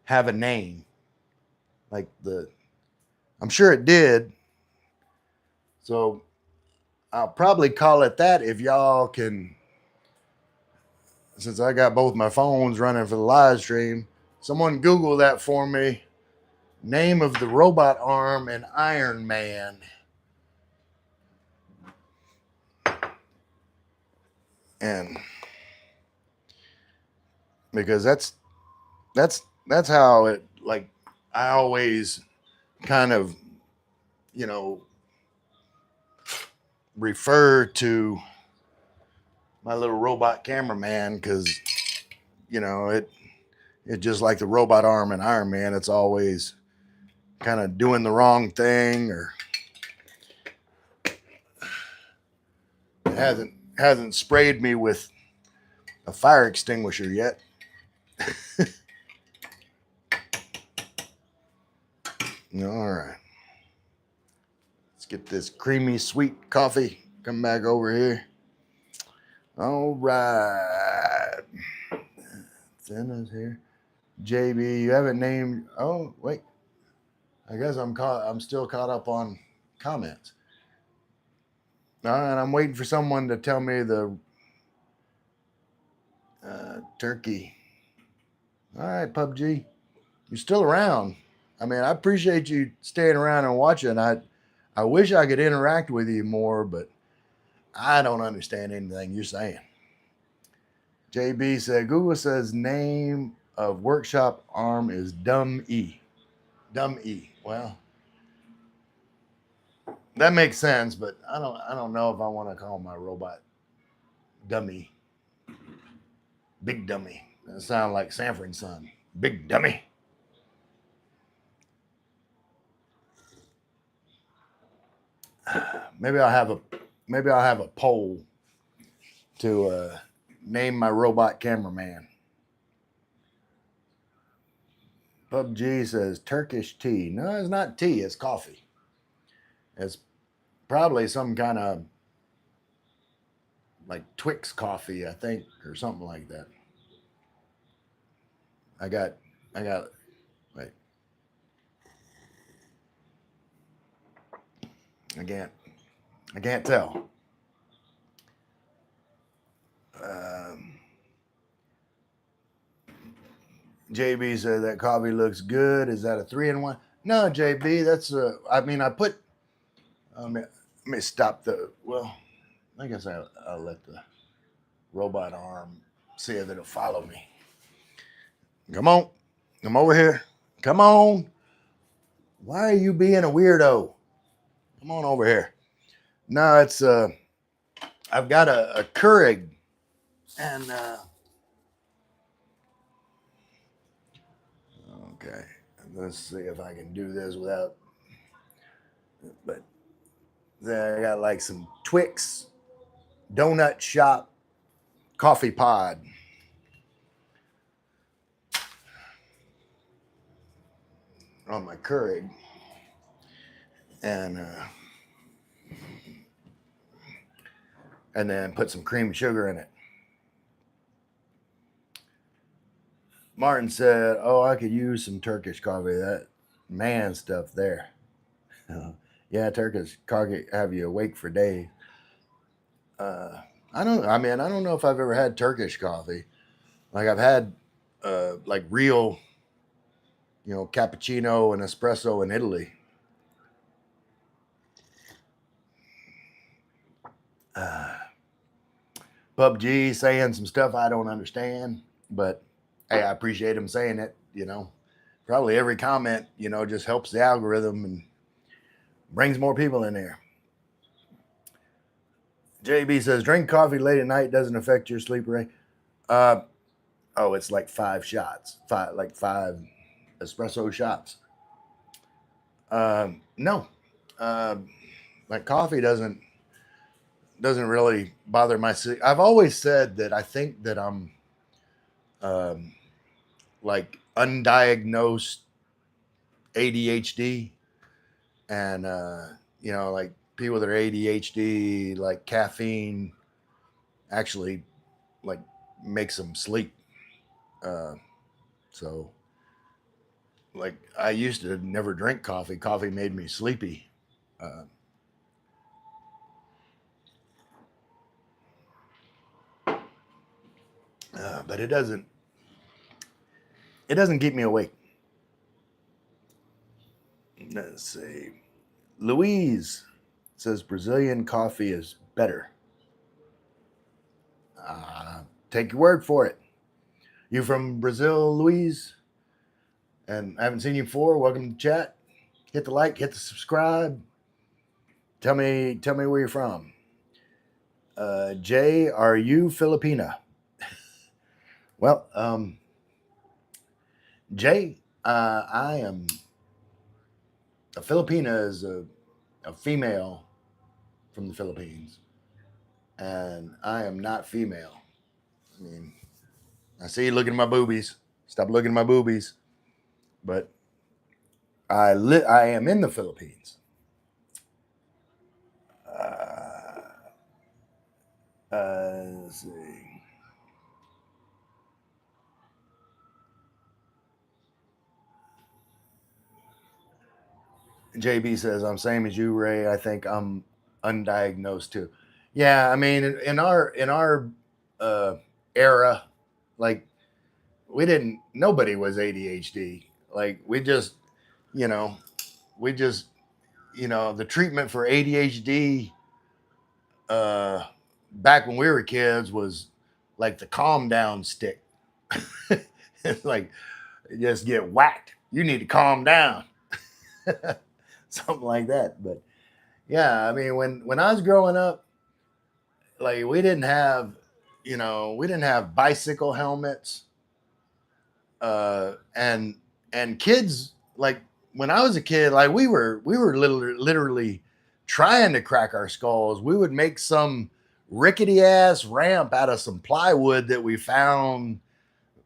have a name? Like I'm sure it did. So I'll probably call it that if y'all can, since I got both my phones running for the live stream. Someone Google that for me. Name of the robot arm in Iron Man. And because that's how it, like, I always kind of, you know, refer to my little robot cameraman, because it just like the robot arm in Iron Man, it's always kind of doing the wrong thing, or hasn't sprayed me with a fire extinguisher yet. All right. Let's get this creamy sweet coffee. Come back over here. All right. Thinna's here. JB, you haven't named. Oh, wait. I guess I'm still caught up on comments. All right, I'm waiting for someone to tell me the turkey. All right, PUBG, you're still around. I mean, I appreciate you staying around and watching. I wish I could interact with you more, but I don't understand anything you're saying. JB said, Google says name of workshop arm is Dumb E. Dumb E. Well, that makes sense, but I don't know if I want to call my robot Dummy. Big Dummy. That sounds like Sanford and Son. Big Dummy. Maybe I'll have a poll to name my robot cameraman. PUBG says Turkish tea. No, it's not tea. It's coffee. It's probably some kind of like Twix coffee, I think, or something like that. I got. Wait. I can't tell. JB said that coffee looks good. Is that a 3-in-1? No, JB, that's a. I mean, I put. Let me stop the. Well, I guess I'll let the robot arm see if it'll follow me. Come on, come over here. Come on. Why are you being a weirdo? Come on over here. No, it's I've got a Keurig, and okay, let's see if I can do this without. But then I got like some Twix donut shop coffee pod. On my Keurig, and then put some cream sugar in it. Martin said, "Oh, I could use some Turkish coffee. That man stuff there." Yeah, Turkish coffee have you awake for days. I don't. I mean, I don't know if I've ever had Turkish coffee. Like I've had like real, cappuccino and espresso in Italy. Uh, PUBG saying some stuff I don't understand, but hey, I appreciate him saying it. Probably every comment, just helps the algorithm and brings more people in there. JB says, drink coffee late at night doesn't affect your sleep rate. Oh, it's like 5 shots, five espresso shots. No, like coffee doesn't really bother my sleep. I've always said that I think that I'm um, like undiagnosed ADHD, and like people that are ADHD, like caffeine actually like makes them sleep. Uh, so like I used to never drink coffee. Coffee made me sleepy. Uh, but it doesn't keep me awake. Let's see. Louise says Brazilian coffee is better. Take your word for it. You from Brazil, Louise? And I haven't seen you before. Welcome to chat. Hit the like, hit the subscribe. Tell me where you're from. Jay, are you Filipina? Well, Jay, I am. A Filipina is a female from the Philippines, and I am not female. I mean, I see you looking at my boobies. Stop looking at my boobies. But I am in the Philippines. Let's see. JB says I'm same as you, Ray. I think I'm undiagnosed too. Yeah, I mean, in our uh, era, like we didn't. Nobody was ADHD. Like you know, we just, the treatment for ADHD uh, back when we were kids was like the calm down stick. It's like just get whacked. You need to calm down, something like that. But yeah, I mean, when I was growing up, like we didn't have bicycle helmets, and kids, like when I was a kid, like we were literally trying to crack our skulls. We would make some rickety ass ramp out of some plywood that we found,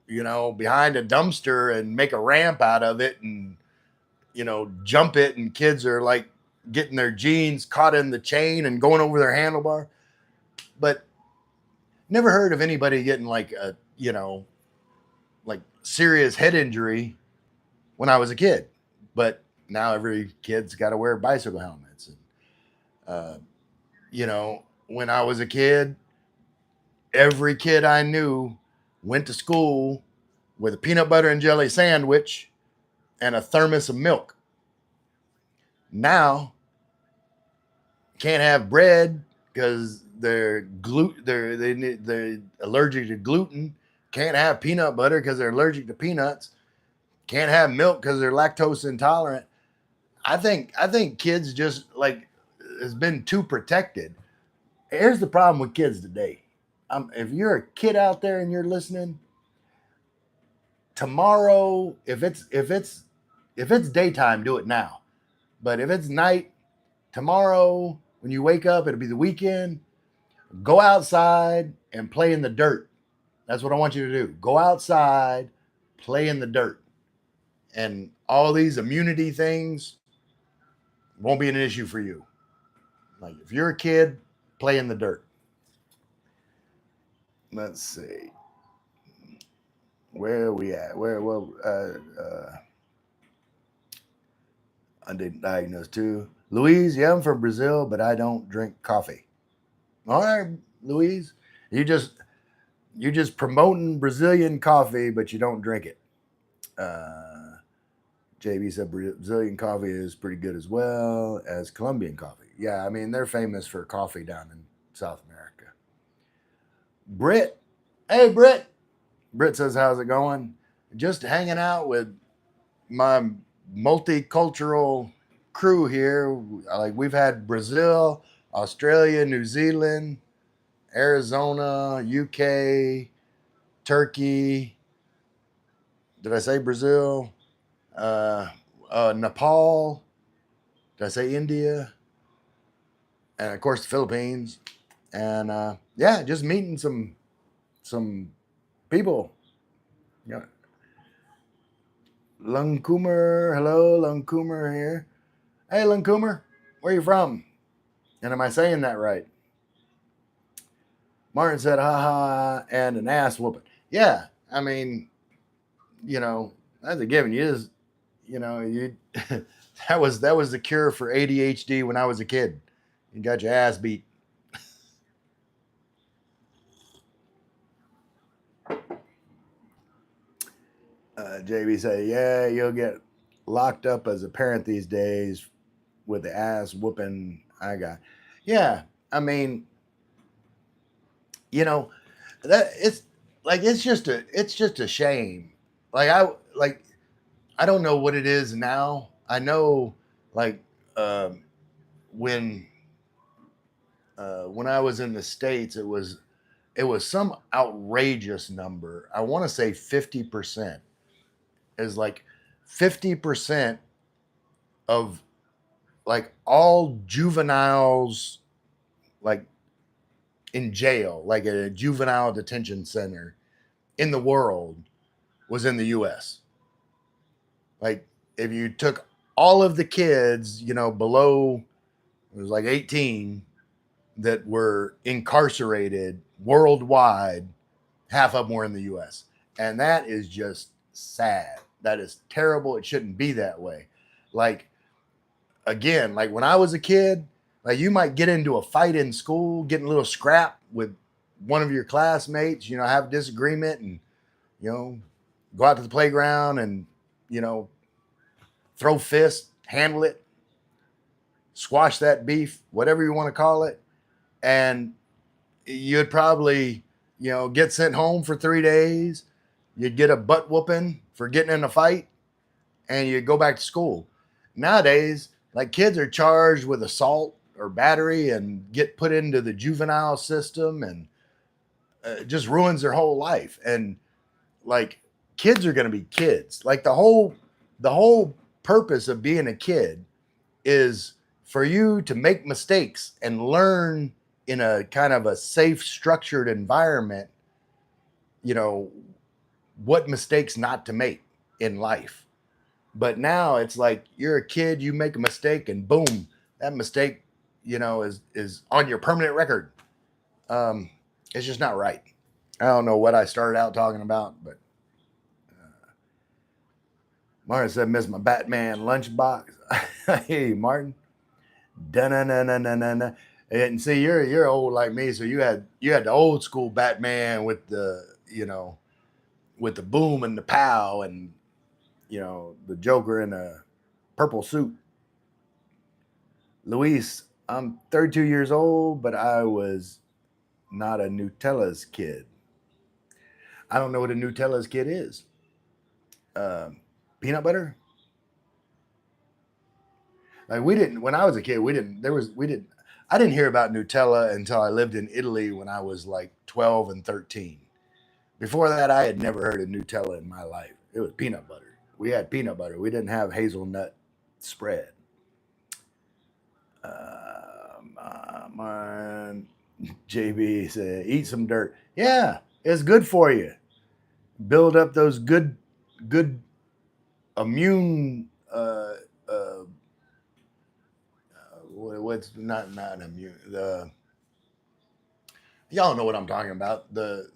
behind a dumpster, and make a ramp out of it, and jump it, and kids are like getting their jeans caught in the chain and going over their handlebar. But never heard of anybody getting like like serious head injury when I was a kid. But now every kid's got to wear bicycle helmets. And, uh, when I was a kid, every kid I knew went to school with a peanut butter and jelly sandwich and a thermos of milk. Now, can't have bread because they're allergic to gluten. Can't have peanut butter because they're allergic to peanuts. Can't have milk because they're lactose intolerant. I think kids just like has been too protected. Here's the problem with kids today. If you're a kid out there and you're listening, tomorrow, if it's daytime, do it now. But if it's night, tomorrow when you wake up, it'll be the weekend. Go outside and play in the dirt. That's what I want you to do. Go outside, play in the dirt, and all these immunity things won't be an issue for you. Like if you're a kid, play in the dirt. Let's see. Where are we at? Undiagnosed too. Louise, yeah, I'm from Brazil, but I don't drink coffee. All right, Louise, you're just promoting Brazilian coffee, but you don't drink it. Uh, JB said Brazilian coffee is pretty good as well as Colombian coffee. Yeah, I mean they're famous for coffee down in South America. Britt, hey Britt. Britt says, "How's it going? Just hanging out with my multicultural crew here. Like we've had Brazil, Australia, New Zealand, Arizona, UK, Turkey. Did I say Brazil? Nepal. Did I say India? And of course the Philippines. And yeah, just meeting some people. Yeah. Lungkumer, hello, Lungkumer here. Hey, Lungkumer, where you from? And am I saying that right? Martin said, haha, and an ass whooping. Yeah, I mean, that's a given. You just, you that was the cure for ADHD when I was a kid. You got your ass beat. JB said, yeah, you'll get locked up as a parent these days with the ass whooping I got. Yeah, I mean, you know, that it's just a shame. Like I don't know what it is now. I know like um when when I was in the States, it was some outrageous number. I want to say 50% is like 50% of like all juveniles like in jail, like at a juvenile detention center in the world was in the US. Like if you took all of the kids, below it was like 18 that were incarcerated worldwide, half of them were in the US. And that is just sad. That is terrible. It shouldn't be that way. Like again, like when I was a kid, like you might get into a fight in school, get in a little scrap with one of your classmates, have a disagreement and, go out to the playground and, you know, throw fists, handle it, squash that beef, whatever you want to call it. And you'd probably, get sent home for 3 days. You'd get a butt whooping for getting in a fight and you'd go back to school. Nowadays, like kids are charged with assault or battery and get put into the juvenile system and it just ruins their whole life. And like kids are going to be kids. Like the whole purpose of being a kid is for you to make mistakes and learn in a kind of a safe, structured environment, you know, what mistakes not to make in life. But now it's like you're a kid, you make a mistake, and boom, that mistake, is on your permanent record. Um, it's just not right. I don't know what I started out talking about, but Martin said, "Miss my Batman lunchbox." Hey, Martin. Da-na-na-na-na-na. And see, you're old like me, so you had the old school Batman with with the boom and the pow and the Joker in a purple suit. Luis, I'm 32 years old, but I was not a Nutella's kid. I don't know what a Nutella's kid is. Peanut butter? Like we didn't when I was a kid. I didn't hear about Nutella until I lived in Italy when I was like 12 and 13. Before that, I had never heard of Nutella in my life. It was peanut butter. We had peanut butter. We didn't have hazelnut spread. My JB said, "Eat some dirt." Yeah, it's good for you. Build up those good immune. What's not immune? The y'all know what I'm talking about. The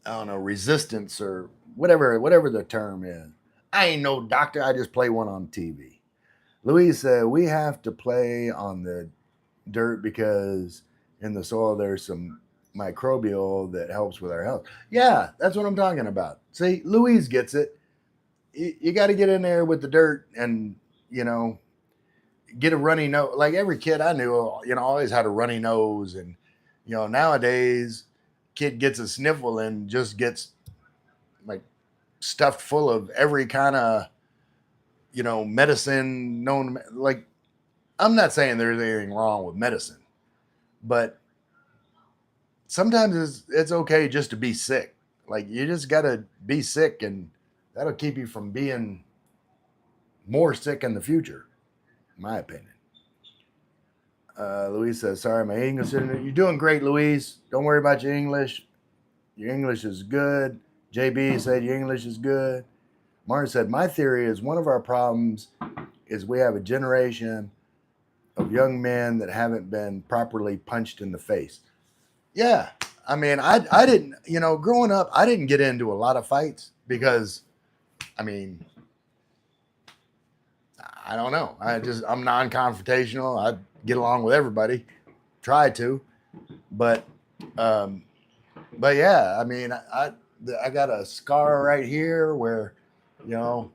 I don't know resistance or whatever the term is. I ain't no doctor. I just play one on TV. Louise said we have to play on the dirt because in the soil there's some microbial that helps with our health. Yeah, that's what I'm talking about. See, Louise gets it. You got to get in there with the dirt and you know get a runny nose. Like every kid I knew, always had a runny nose, and nowadays, kid gets a sniffle and just gets like stuffed full of every kind of medicine known. Like I'm not saying there's anything wrong with medicine, but sometimes it's okay just to be sick. Like you just gotta be sick, and that'll keep you from being more sick in the future, in my opinion. Louise says, "Sorry, my English isn't." You're doing great, Louise. Don't worry about your English. Your English is good. JB said your English is good. Martin said, "My theory is one of our problems is we have a generation of young men that haven't been properly punched in the face." Yeah, I mean, I didn't, growing up, I didn't get into a lot of fights because, I mean, I don't know. I'm non-confrontational. I get along with everybody, try to, but, um, but yeah, I mean, I got a scar right here where,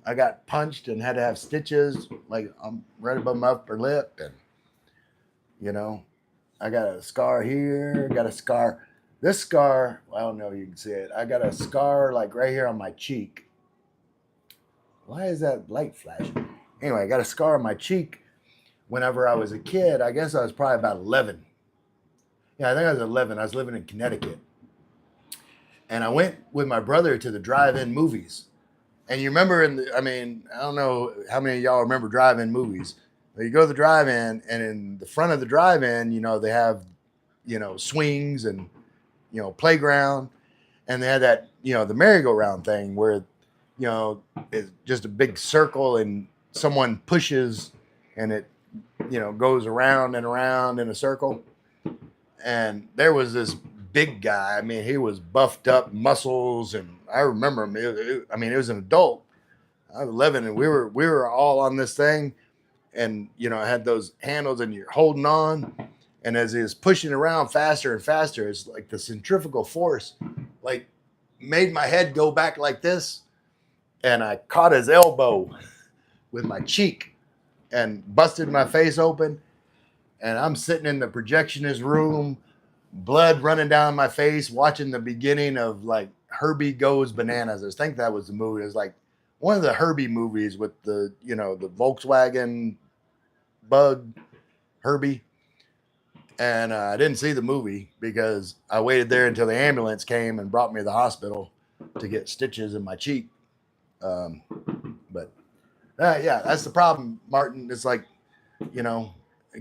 I got punched and had to have stitches like right above my upper lip, and you know, I got a scar here. Got a scar. This scar, well, I don't know if you can see it. I got a scar like right here on my cheek. Why is that light flashing? Anyway, I got a scar on my cheek whenever I was a kid. I guess I was probably about 11. Yeah, I think I was 11. I was living in Connecticut. And I went with my brother to the drive-in movies. And you remember, I don't know how many of y'all remember drive-in movies. But you go to the drive-in, and in the front of the drive-in, they have, swings and, playground. And they had that, the merry-go-round thing where, it's just a big circle and someone pushes and it, goes around and around in a circle. And there was this big guy. I mean, he was buffed up, muscles, and I remember him. It was an adult. I was 11, and we were all on this thing, and I had those handles, and you're holding on, and as he was pushing around faster and faster, it's like the centrifugal force, like made my head go back like this, and I caught his elbow with my cheek, and busted my face open, and I'm sitting in the projectionist room, blood running down my face, watching the beginning of like Herbie Goes Bananas. I think that was the movie. It was like one of the Herbie movies with the the Volkswagen Bug Herbie. And I didn't see the movie because I waited there until the ambulance came and brought me to the hospital to get stitches in my cheek. But yeah, that's the problem, Martin. It's like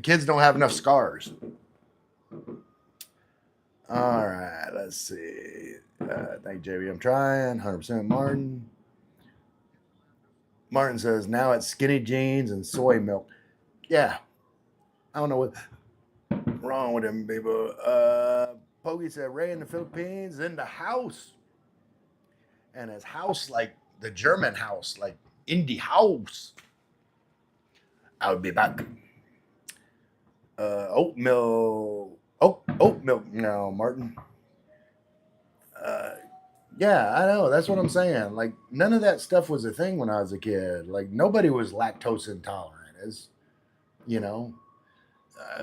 kids don't have enough scars. All right, let's see. Thank you, JB. I'm trying. 100% Martin. Martin says now it's skinny jeans and soy milk. Yeah, I don't know what's wrong with him, people. Pogi said Ray in the Philippines in the house, and his house like the German house, like in the house. I'll be back. Oat milk. Oat milk now, Martin. Yeah, I know. That's what I'm saying. Like none of that stuff was a thing when I was a kid. Like nobody was lactose intolerant. As you know,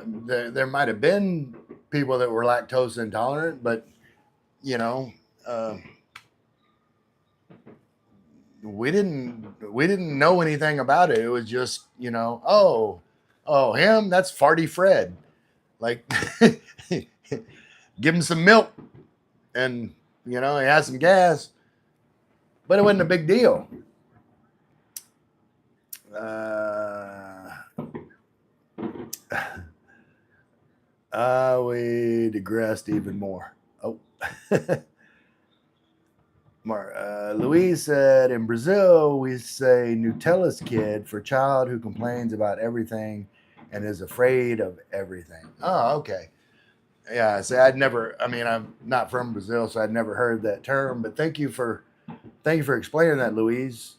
there might have been people that were lactose intolerant, but you know, uh, we didn't know anything about it. It was just, oh, him, that's Farty Fred. Like, give him some milk, and he has some gas, but it wasn't a big deal. We digressed even more. Oh. Louise said, in Brazil, we say Nutella's kid for child who complains about everything and is afraid of everything. Oh, okay. Yeah, see, I'm not from Brazil, so I'd never heard that term, but thank you for explaining that, Louise.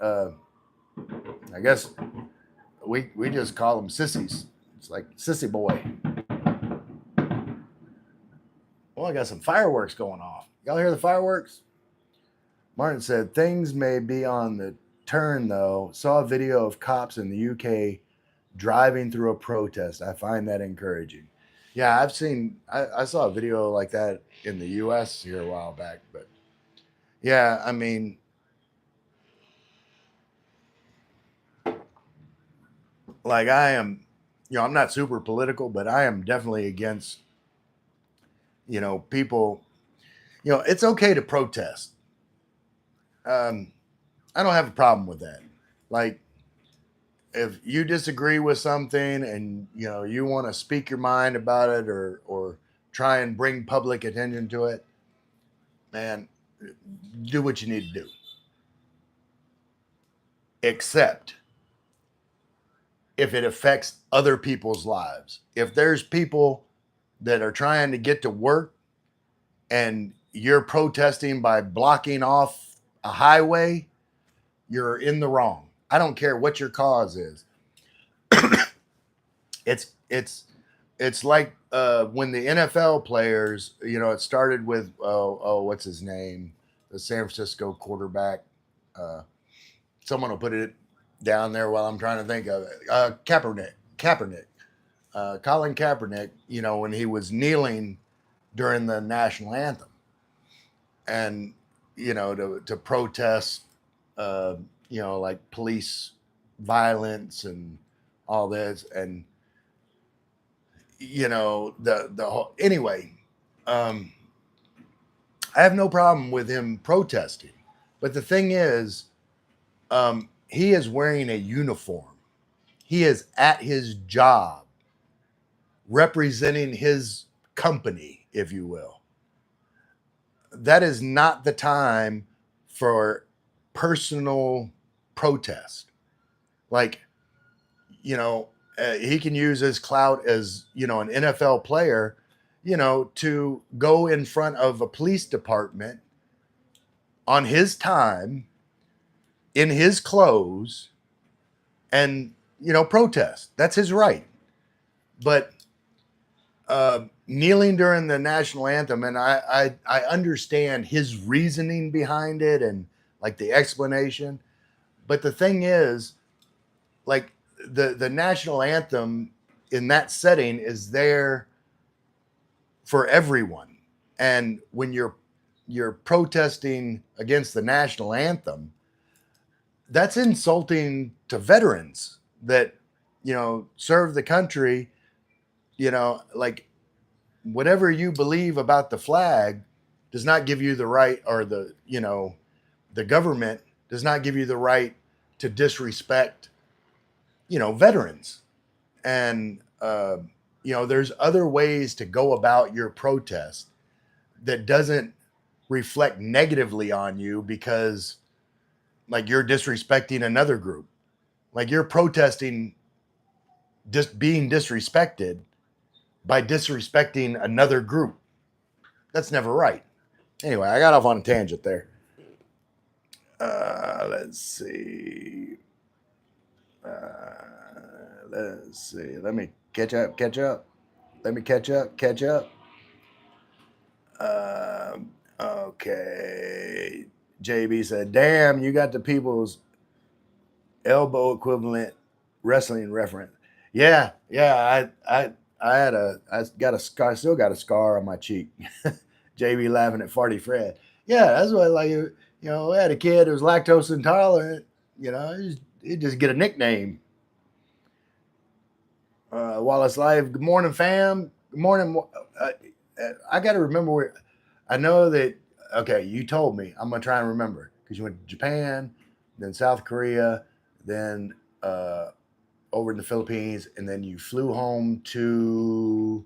I guess we just call them sissies. It's like sissy boy. Well, I got some fireworks going off. Y'all hear the fireworks? Martin said, things may be on the turn, though. Saw a video of cops in the UK driving through a protest. I find that encouraging. Yeah, I saw a video like that in the US here a while back. But yeah, I mean, like I'm not super political, but I am definitely against, people, it's okay to protest. I don't have a problem with that. Like, if you disagree with something and you want to speak your mind about it, or try and bring public attention to it, man, do what you need to do. Except if it affects other people's lives. If there's people that are trying to get to work and you're protesting by blocking off a highway, you're in the wrong. I don't care what your cause is. It's like when the NFL players, it started with what's his name, the San Francisco quarterback. Someone will put it down there while I'm trying to think of it. Kaepernick, Colin Kaepernick. When he was kneeling during the national anthem, and to protest, like police violence and all this, and the whole, anyway, I have no problem with him protesting, but the thing is, he is wearing a uniform. He is at his job, representing his company, if you will. That is not the time for personal protest. Like, he can use his clout as, an NFL player, to go in front of a police department on his time, in his clothes, and, protest. That's his right. But kneeling during the national anthem, and I understand his reasoning behind it and like the explanation. But the thing is, like, the national anthem in that setting is there for everyone. And when you're protesting against the national anthem, that's insulting to veterans that serve the country. Like, whatever you believe about the flag does not give you the right, or the government does not give you the right to disrespect veterans. And there's other ways to go about your protest that doesn't reflect negatively on you, because like you're disrespecting another group. Like, you're protesting just being disrespected by disrespecting another group. That's never right. Anyway, I got off on a tangent there. Let's see. Let me catch up. Let me catch up. Okay. JB said, damn, you got the people's elbow equivalent wrestling reference. Yeah. I got a scar. I still got a scar on my cheek. JB laughing at Farty Fred. Yeah, that's what, like, You know, I had a kid who was lactose intolerant. You know, he'd just get a nickname. Wallace Live. Good morning, fam. Good morning. I got to remember where. I know that. Okay, you told me. I'm gonna try and remember because you went to Japan, then South Korea, then over in the Philippines, and then you flew home to.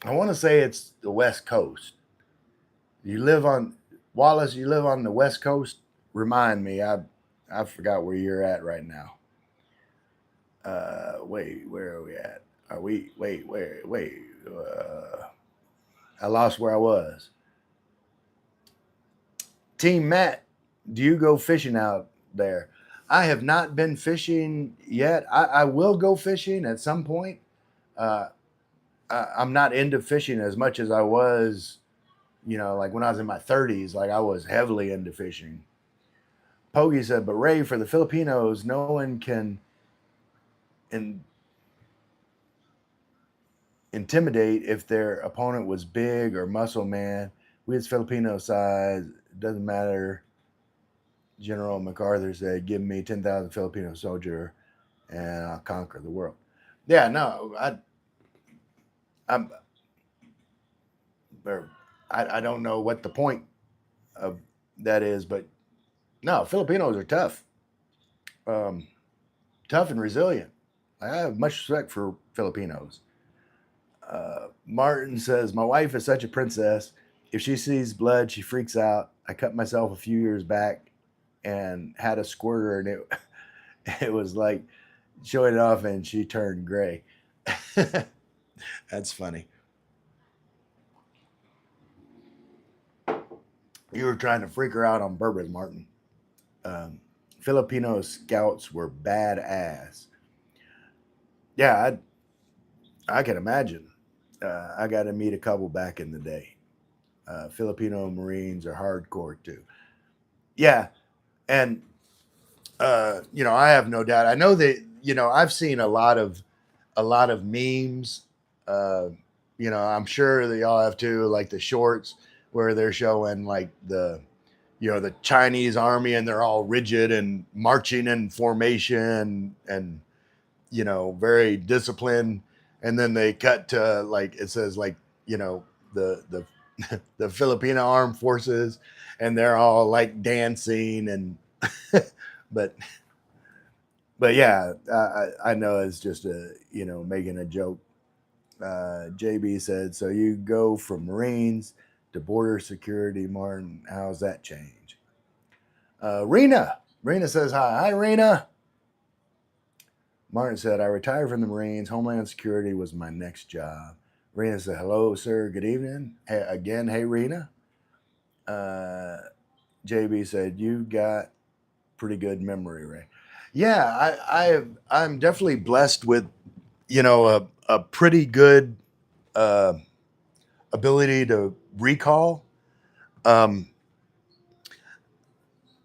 I want to say it's the West Coast. You live on Wallace. You live on the West Coast. Remind me. I forgot where you're at right now. Wait, where are we at? Are we? Wait. I lost where I was. Team Matt, do you go fishing out there? I have not been fishing yet. I will go fishing at some point. Uh, I'm not into fishing as much as I was, like when I was in my 30s, like I was heavily into fishing. Pogi said, but Ray, for the Filipinos, no one can in, intimidate if their opponent was big or muscle man. We as Filipino size, it doesn't matter. General MacArthur said, give me 10,000 Filipino soldier and I'll conquer the world. Yeah, no, I'm, I don't know what the point of that is, but no, Filipinos are tough, um, tough and resilient. I have much respect for Filipinos. Martin says, my wife is such a princess. If she sees blood, she freaks out. I cut myself a few years back and had a squirter, and it was like showing it off, and she turned gray. That's funny. You were trying to freak her out on purpose, Martin. Um, Filipino scouts were badass. Yeah, I can imagine. I got to meet a couple back in the day. Filipino Marines are hardcore too. Yeah, and I have no doubt. I know that I've seen a lot of memes. Uh, I'm sure that y'all have too, like the shorts where they're showing like the Chinese army and they're all rigid and marching in formation and very disciplined, and then they cut to like it says like the the Filipino armed forces, and they're all like dancing and but yeah, I know it's just making a joke. JB said, so you go from Marines to border security, Martin. How's that change? Rena says hi. Hi, Rena. Martin said, I retired from the Marines. Homeland Security was my next job. Rena said, hello, sir. Good evening. Hey, again, hey, Rena. JB said, you got pretty good memory, Ray. Yeah, I'm definitely blessed with, a pretty good uh, ability to recall. Um,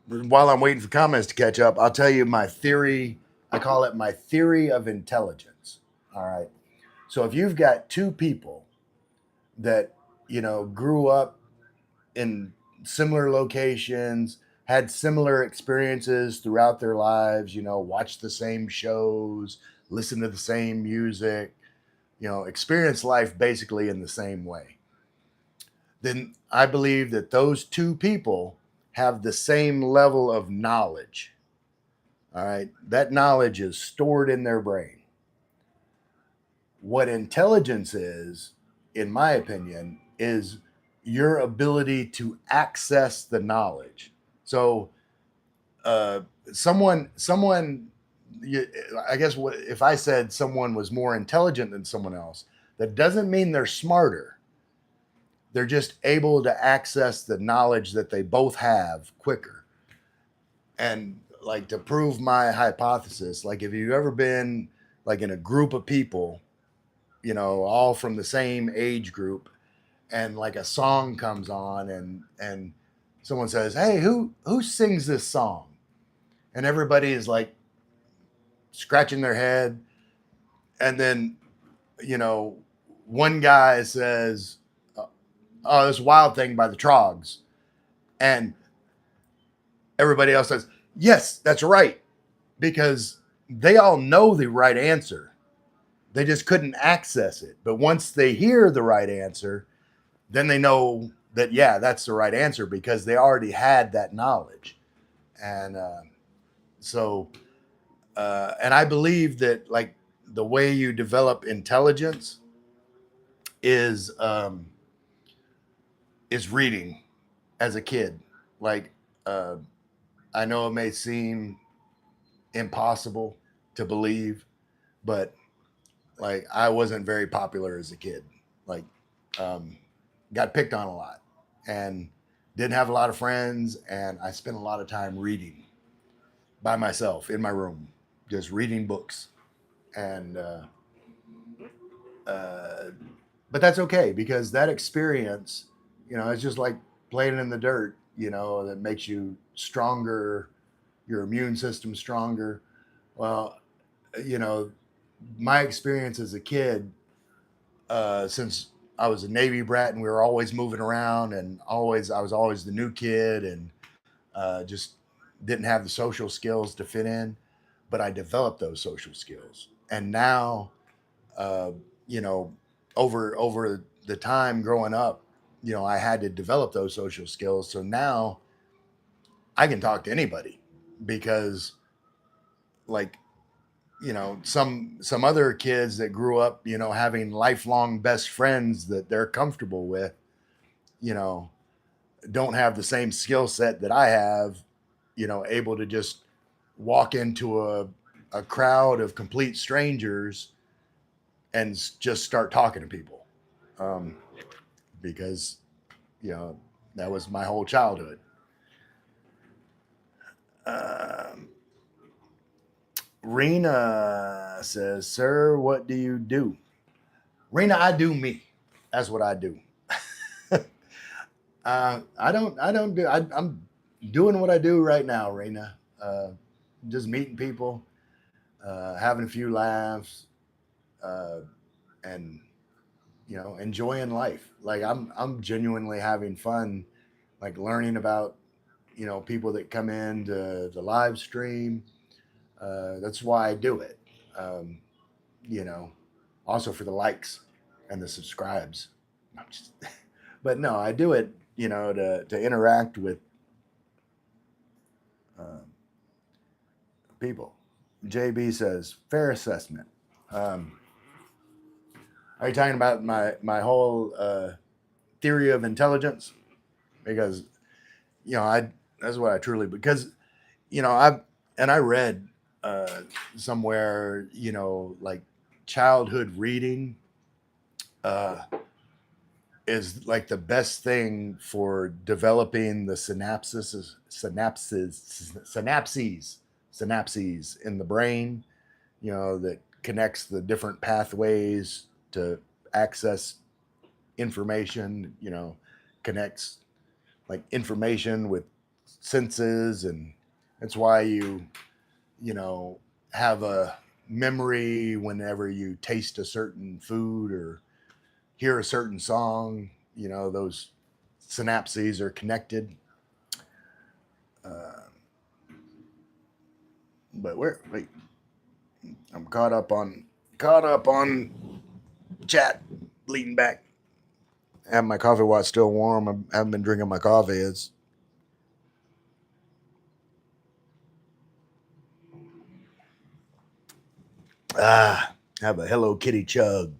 while I'm waiting for comments to catch up, I'll tell you my theory. I call it my theory of intelligence. All right. So if you've got two people that, grew up in similar locations, had similar experiences throughout their lives, watched the same shows, listened to the same music, experienced life basically in the same way, then I believe that those two people have the same level of knowledge. All right. That knowledge is stored in their brain. What intelligence is, in my opinion, is your ability to access the knowledge. So, uh, someone, I guess, if I said someone was more intelligent than someone else, that doesn't mean they're smarter. They're just able to access the knowledge that they both have quicker. And like to prove my hypothesis, like if you've ever been like in a group of people, all from the same age group, and like a song comes on and someone says, "Hey, who sings this song?" And everybody is like scratching their head, and then you know one guy says, "Oh, this Wild Thing by the Trogs," And everybody else says, yes, that's right, because they all know the right answer. They just couldn't access it. But once they hear the right answer, then they know that, yeah, that's the right answer because they already had that knowledge. And so, and I believe that like the way you develop intelligence is is reading as a kid. Like, uh, I know it may seem impossible to believe, but like I wasn't very popular as a kid. Like, um, got picked on a lot, and didn't have a lot of friends, and I spent a lot of time reading by myself in my room, just reading books, and uh, but that's okay because that experience, it's just like playing in the dirt. That makes you stronger, your immune system stronger. Well, you know, my experience as a kid, since I was a Navy brat and we were always moving around and I was always the new kid and just didn't have the social skills to fit in, but I developed those social skills. And now, uh, you know, over the time growing up, I had to develop those social skills. So now I can talk to anybody because, like, some other kids that grew up, having lifelong best friends that they're comfortable with, you know, don't have the same skill set that I have, able to just walk into a crowd of complete strangers and just start talking to people. Um, because, you know, that was my whole childhood. Um, Rena says, "Sir, what do you do?" Rena, I do me. That's what I do. I don't do. I'm doing what I do right now, Rena. Just meeting people, having a few laughs, uh, and enjoying life. Like I'm genuinely having fun, like learning about people that come in to the live stream. That's why I do it. Um, you know, Also for the likes and the subscribes. I'm just, but no, I do it. To interact with uh, people. JB says fair assessment. Um, are you talking about my whole theory of intelligence? Because I that's what I truly because I read uh, somewhere like childhood reading uh, is like the best thing for developing the synapses in the brain, that connects the different pathways to access information, connects like information with senses. And that's why you know have a memory whenever you taste a certain food or hear a certain song. Those synapses are connected. uh, but where wait I'm caught up on chat, leaning back, having my coffee while it's still warm. I haven't been drinking my coffee. It's have a Hello Kitty chug.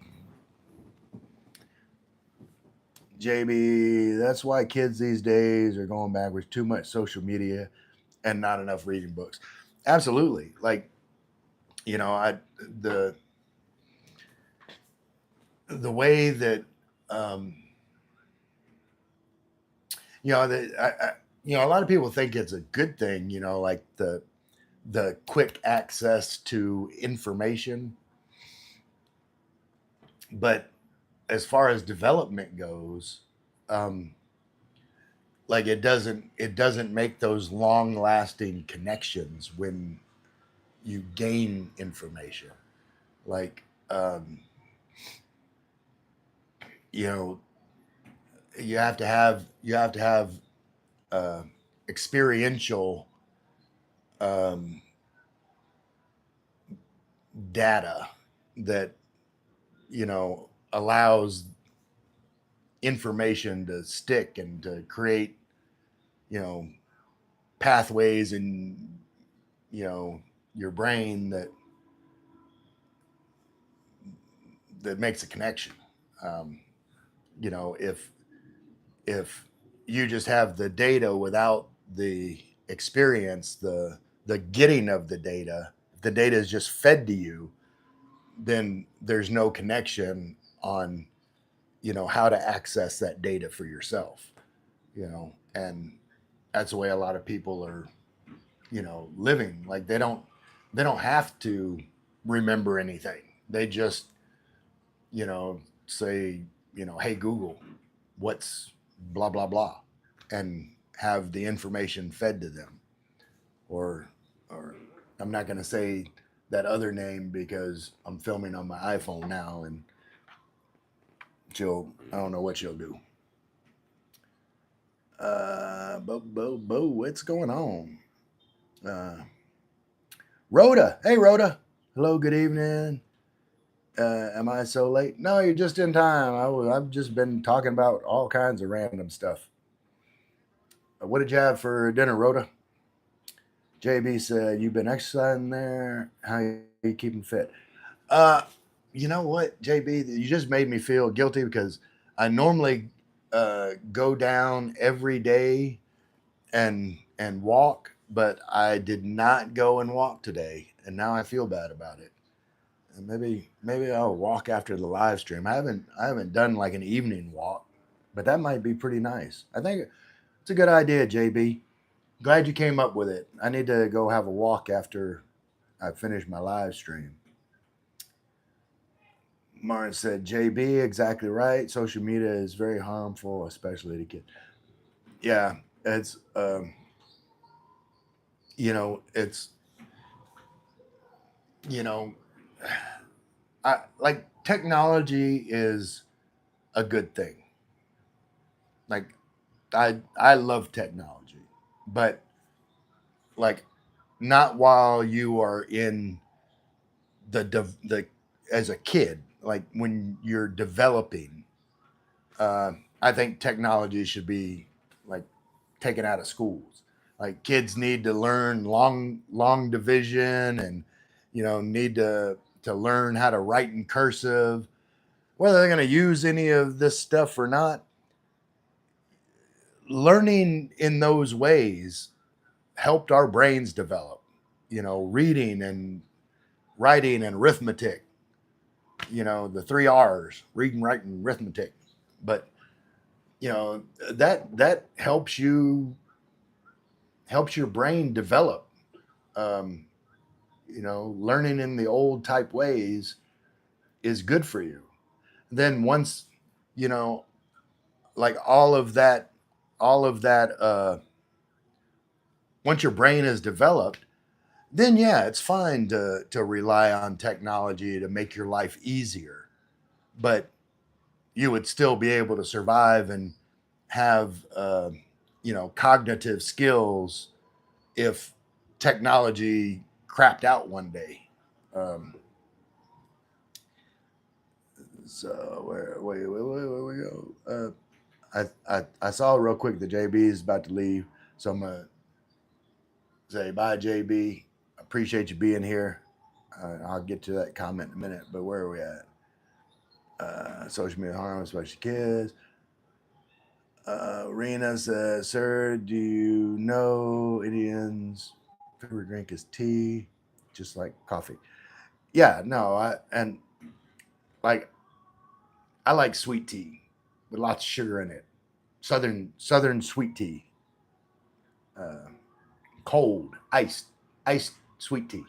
JB, that's why kids these days are going backwards. Too much social media and not enough reading books. Absolutely. Like, I the the way that um that a lot of people think it's a good thing, like the quick access to information. But as far as development goes, um, like it doesn't make those long lasting connections when you gain information. Like, you know, you have to have experiential um, data that allows information to stick and to create you know pathways in you know your brain that makes a connection. Um, if you just have the data without the experience, the getting of the data, if the data is just fed to you, then there's no connection on how to access that data for yourself. And that's the way a lot of people are living. Like they don't have to remember anything. They just say hey Google, what's blah blah blah, and have the information fed to them. Or I'm not going to say that other name because I'm filming on my iPhone now, and I don't know what she'll do. Bo, what's going on? Uh, Rhoda, hey Rhoda, hello, good evening. Am I so late? No, you're just in time. I've just been talking about all kinds of random stuff. What did you have for dinner, Rhoda? JB said, "You've been exercising there. How you keeping fit?" Uh, you know what, JB? You just made me feel guilty because I normally go down every day and walk, but I did not go and walk today, and now I feel bad about it. And maybe I'll walk after the live stream. I haven't done like an evening walk, but that might be pretty nice. I think it's a good idea, JB. Glad you came up with it. I need to go have a walk after I finish my live stream. Martin said, JB, exactly right. Social media is very harmful, especially to kids. Yeah, it's, it's, you know, like technology is a good thing. Like, I love technology, but like, not while you are in the as a kid, like when you're developing. I think technology should be like taken out of schools. Like kids need to learn long division, and need to learn how to write in cursive. Whether they're going to use any of this stuff or not, learning in those ways helped our brains develop. Reading and writing and arithmetic. The three R's: reading, writing, arithmetic. But you know that helps your brain develop. Um, Learning in the old type ways is good for you. Then once you know, like all of that, once your brain is developed, then yeah, it's fine to rely on technology to make your life easier. But you would still be able to survive and have cognitive skills if technology crapped out one day. Um, so where we go? I saw real quick that JB is about to leave, so I'm gonna say bye, JB. Appreciate you being here. I'll get to that comment in a minute. But where are we at? Social media harm, especially kids. Rena says, "Sir, do you know Indians' favorite drink is tea, just like coffee?" Yeah, no, like I like sweet tea with lots of sugar in it. Southern sweet tea, uh, cold, iced sweet tea.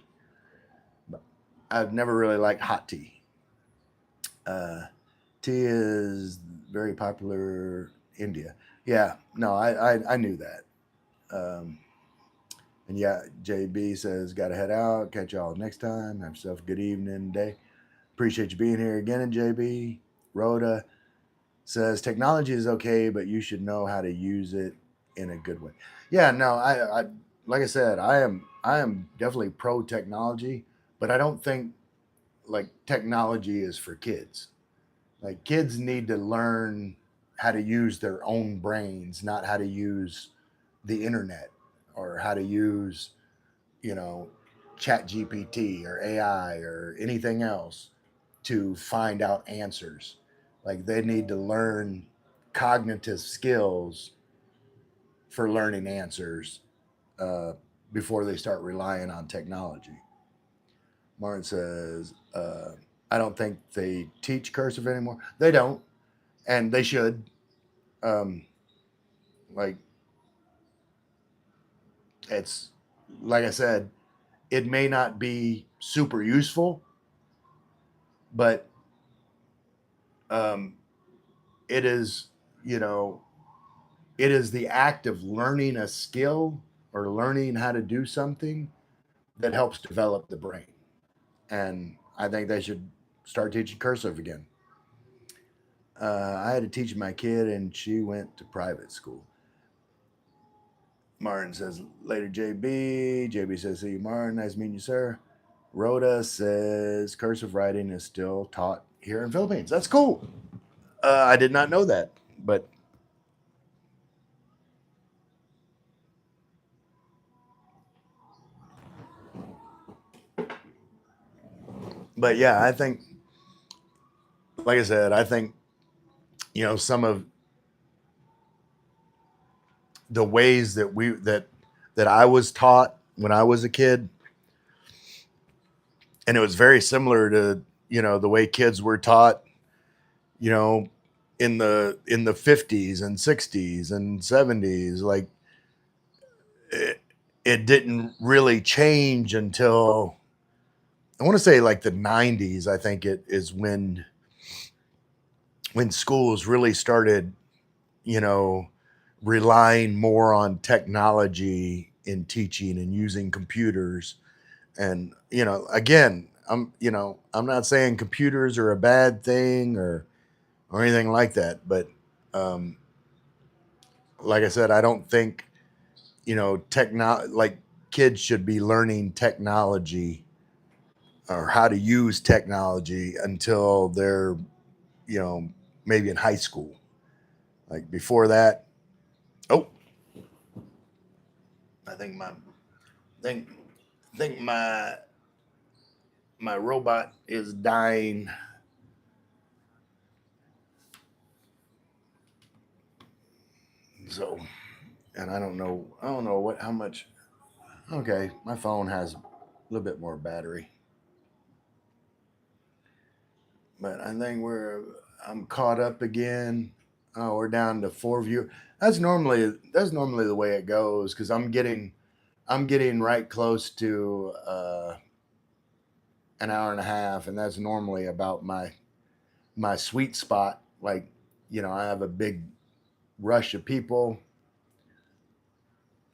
But I've never really liked hot tea. Uh, Tea is very popular in India. Yeah, no, I knew that. Um, and yeah, JB says, got to head out. Catch y'all next time. Have yourself a good evening, day. Appreciate you being here again, and JB. Rhoda says, technology is okay, but you should know how to use it in a good way. Yeah, no, I like I said, I am definitely pro technology, but I don't think like technology is for kids. Like kids need to learn how to use their own brains, not how to use the internet or how to use, you know, chat GPT or AI or anything else to find out answers. Like they need to learn cognitive skills for learning answers uh, before they start relying on technology. Martin says, I don't think they teach cursive anymore. They don't, and they should. Um, like, it's like I said, it may not be super useful, but um, it is, you know, it is the act of learning a skill or learning how to do something that helps develop the brain. And I think they should start teaching cursive again. I had to teach my kid, and she went to private school. Martin says, later, JB. JB says, see you, Martin. Nice meeting you, sir. Rhoda says, cursive writing is still taught here in Philippines. That's cool. I did not know that, but yeah, I think, like I said, I think some of the ways that I was taught when I was a kid, and it was very similar to the way kids were taught, you know, in the 50s and 60s and 70s. Like it didn't really change until I want to say like the 90s. I think it is when schools really started, you know, relying more on technology in teaching and using computers. And again, I'm not saying computers are a bad thing or anything like that, but um, like I said, I don't think like kids should be learning technology or how to use technology until they're you know maybe in high school. Like before that, oh, I think think my robot is dying. So, and I don't know what how much. Okay, my phone has a little bit more battery, but I think I'm caught up again. Oh, we're down to 4 view. That's normally the way it goes because I'm getting right close to an hour and a half, and that's normally about my sweet spot. Like, I have a big rush of people.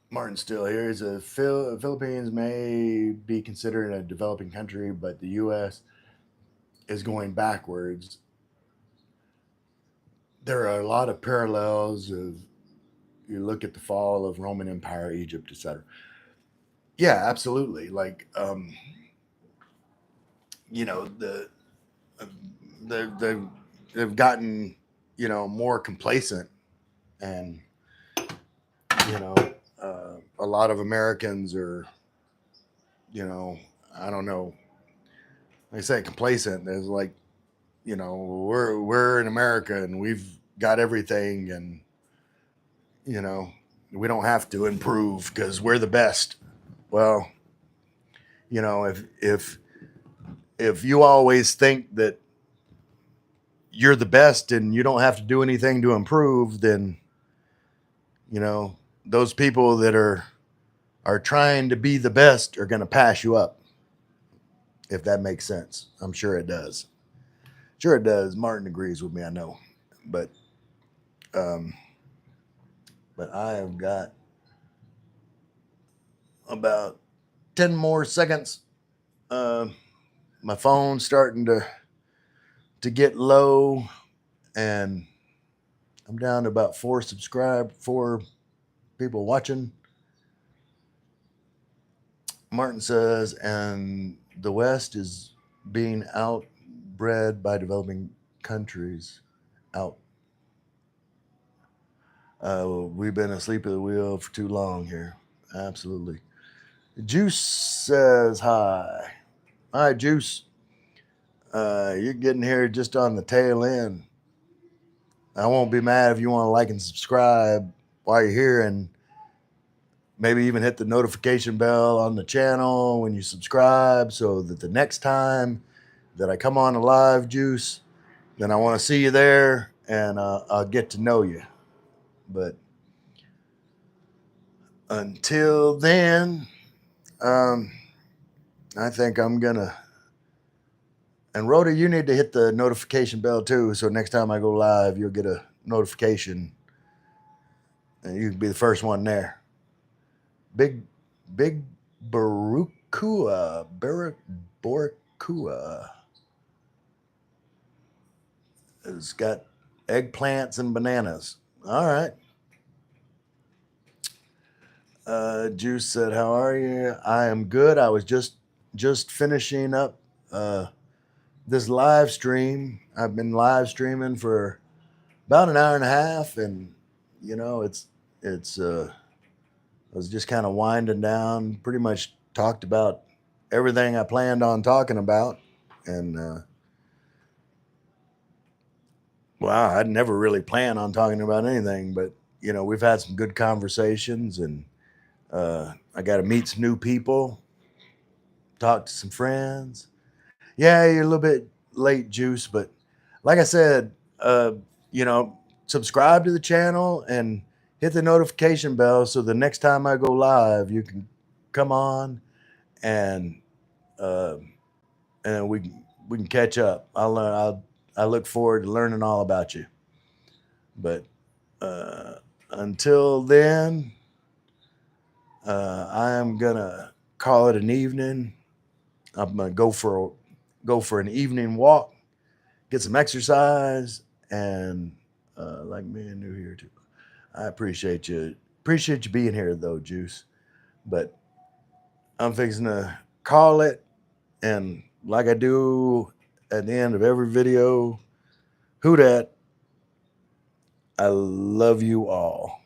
Martin's still here. He's Philippines may be considered a developing country, but the U.S. is going backwards. There are a lot of parallels of you look at the fall of Roman Empire, Egypt, etc. Yeah, absolutely. Like, you know, the they've gotten more complacent, and you know a lot of Americans are I don't know. They say complacent. There's like we're in America and we've got everything, and you know we don't have to improve because we're the best. Well, if you always think that you're the best and you don't have to do anything to improve, then those people that are trying to be the best are going to pass you up. If that makes sense, I'm sure it does. Sure it does. Martin agrees with me, I know, but um, I have got about 10 more seconds. Uh, my phone's starting to get low, and I'm down to about four people watching. Martin says, and the West is being outbred by developing countries. Out. We've been asleep at the wheel for too long here. Absolutely. Juice says hi. All right, Juice. You're getting here just on the tail end. I won't be mad if you want to like and subscribe while you're here, and maybe even hit the notification bell on the channel when you subscribe, so that the next time that I come on a live, Juice, then I want to see you there, and I'll get to know you. But until then, I think I'm gonna. And Rhoda, you need to hit the notification bell too, so next time I go live, you'll get a notification, and you can be the first one there. Big Barukua, Barukua. It's got eggplants and bananas. All right. Juice said, "How are you?" I am good. I was just finishing up this live stream. I've been live streaming for about an hour and a half, and I was just kind of winding down. Pretty much talked about everything I planned on talking about, and well, I'd never really planned on talking about anything, but we've had some good conversations, and I got to meet some new people, talk to some friends. Yeah, you're a little bit late, Juice, but like I said, subscribe to the channel and hit the notification bell so the next time I go live, you can come on and uh, and we can catch up. I look forward to learning all about you. But until then, I am gonna call it an evening. I'm gonna go for an evening walk, get some exercise, and like me and new here too. I appreciate you. Appreciate you being here though, Juice. But I'm fixing to call it, and like I do at the end of every video, who dat? I love you all.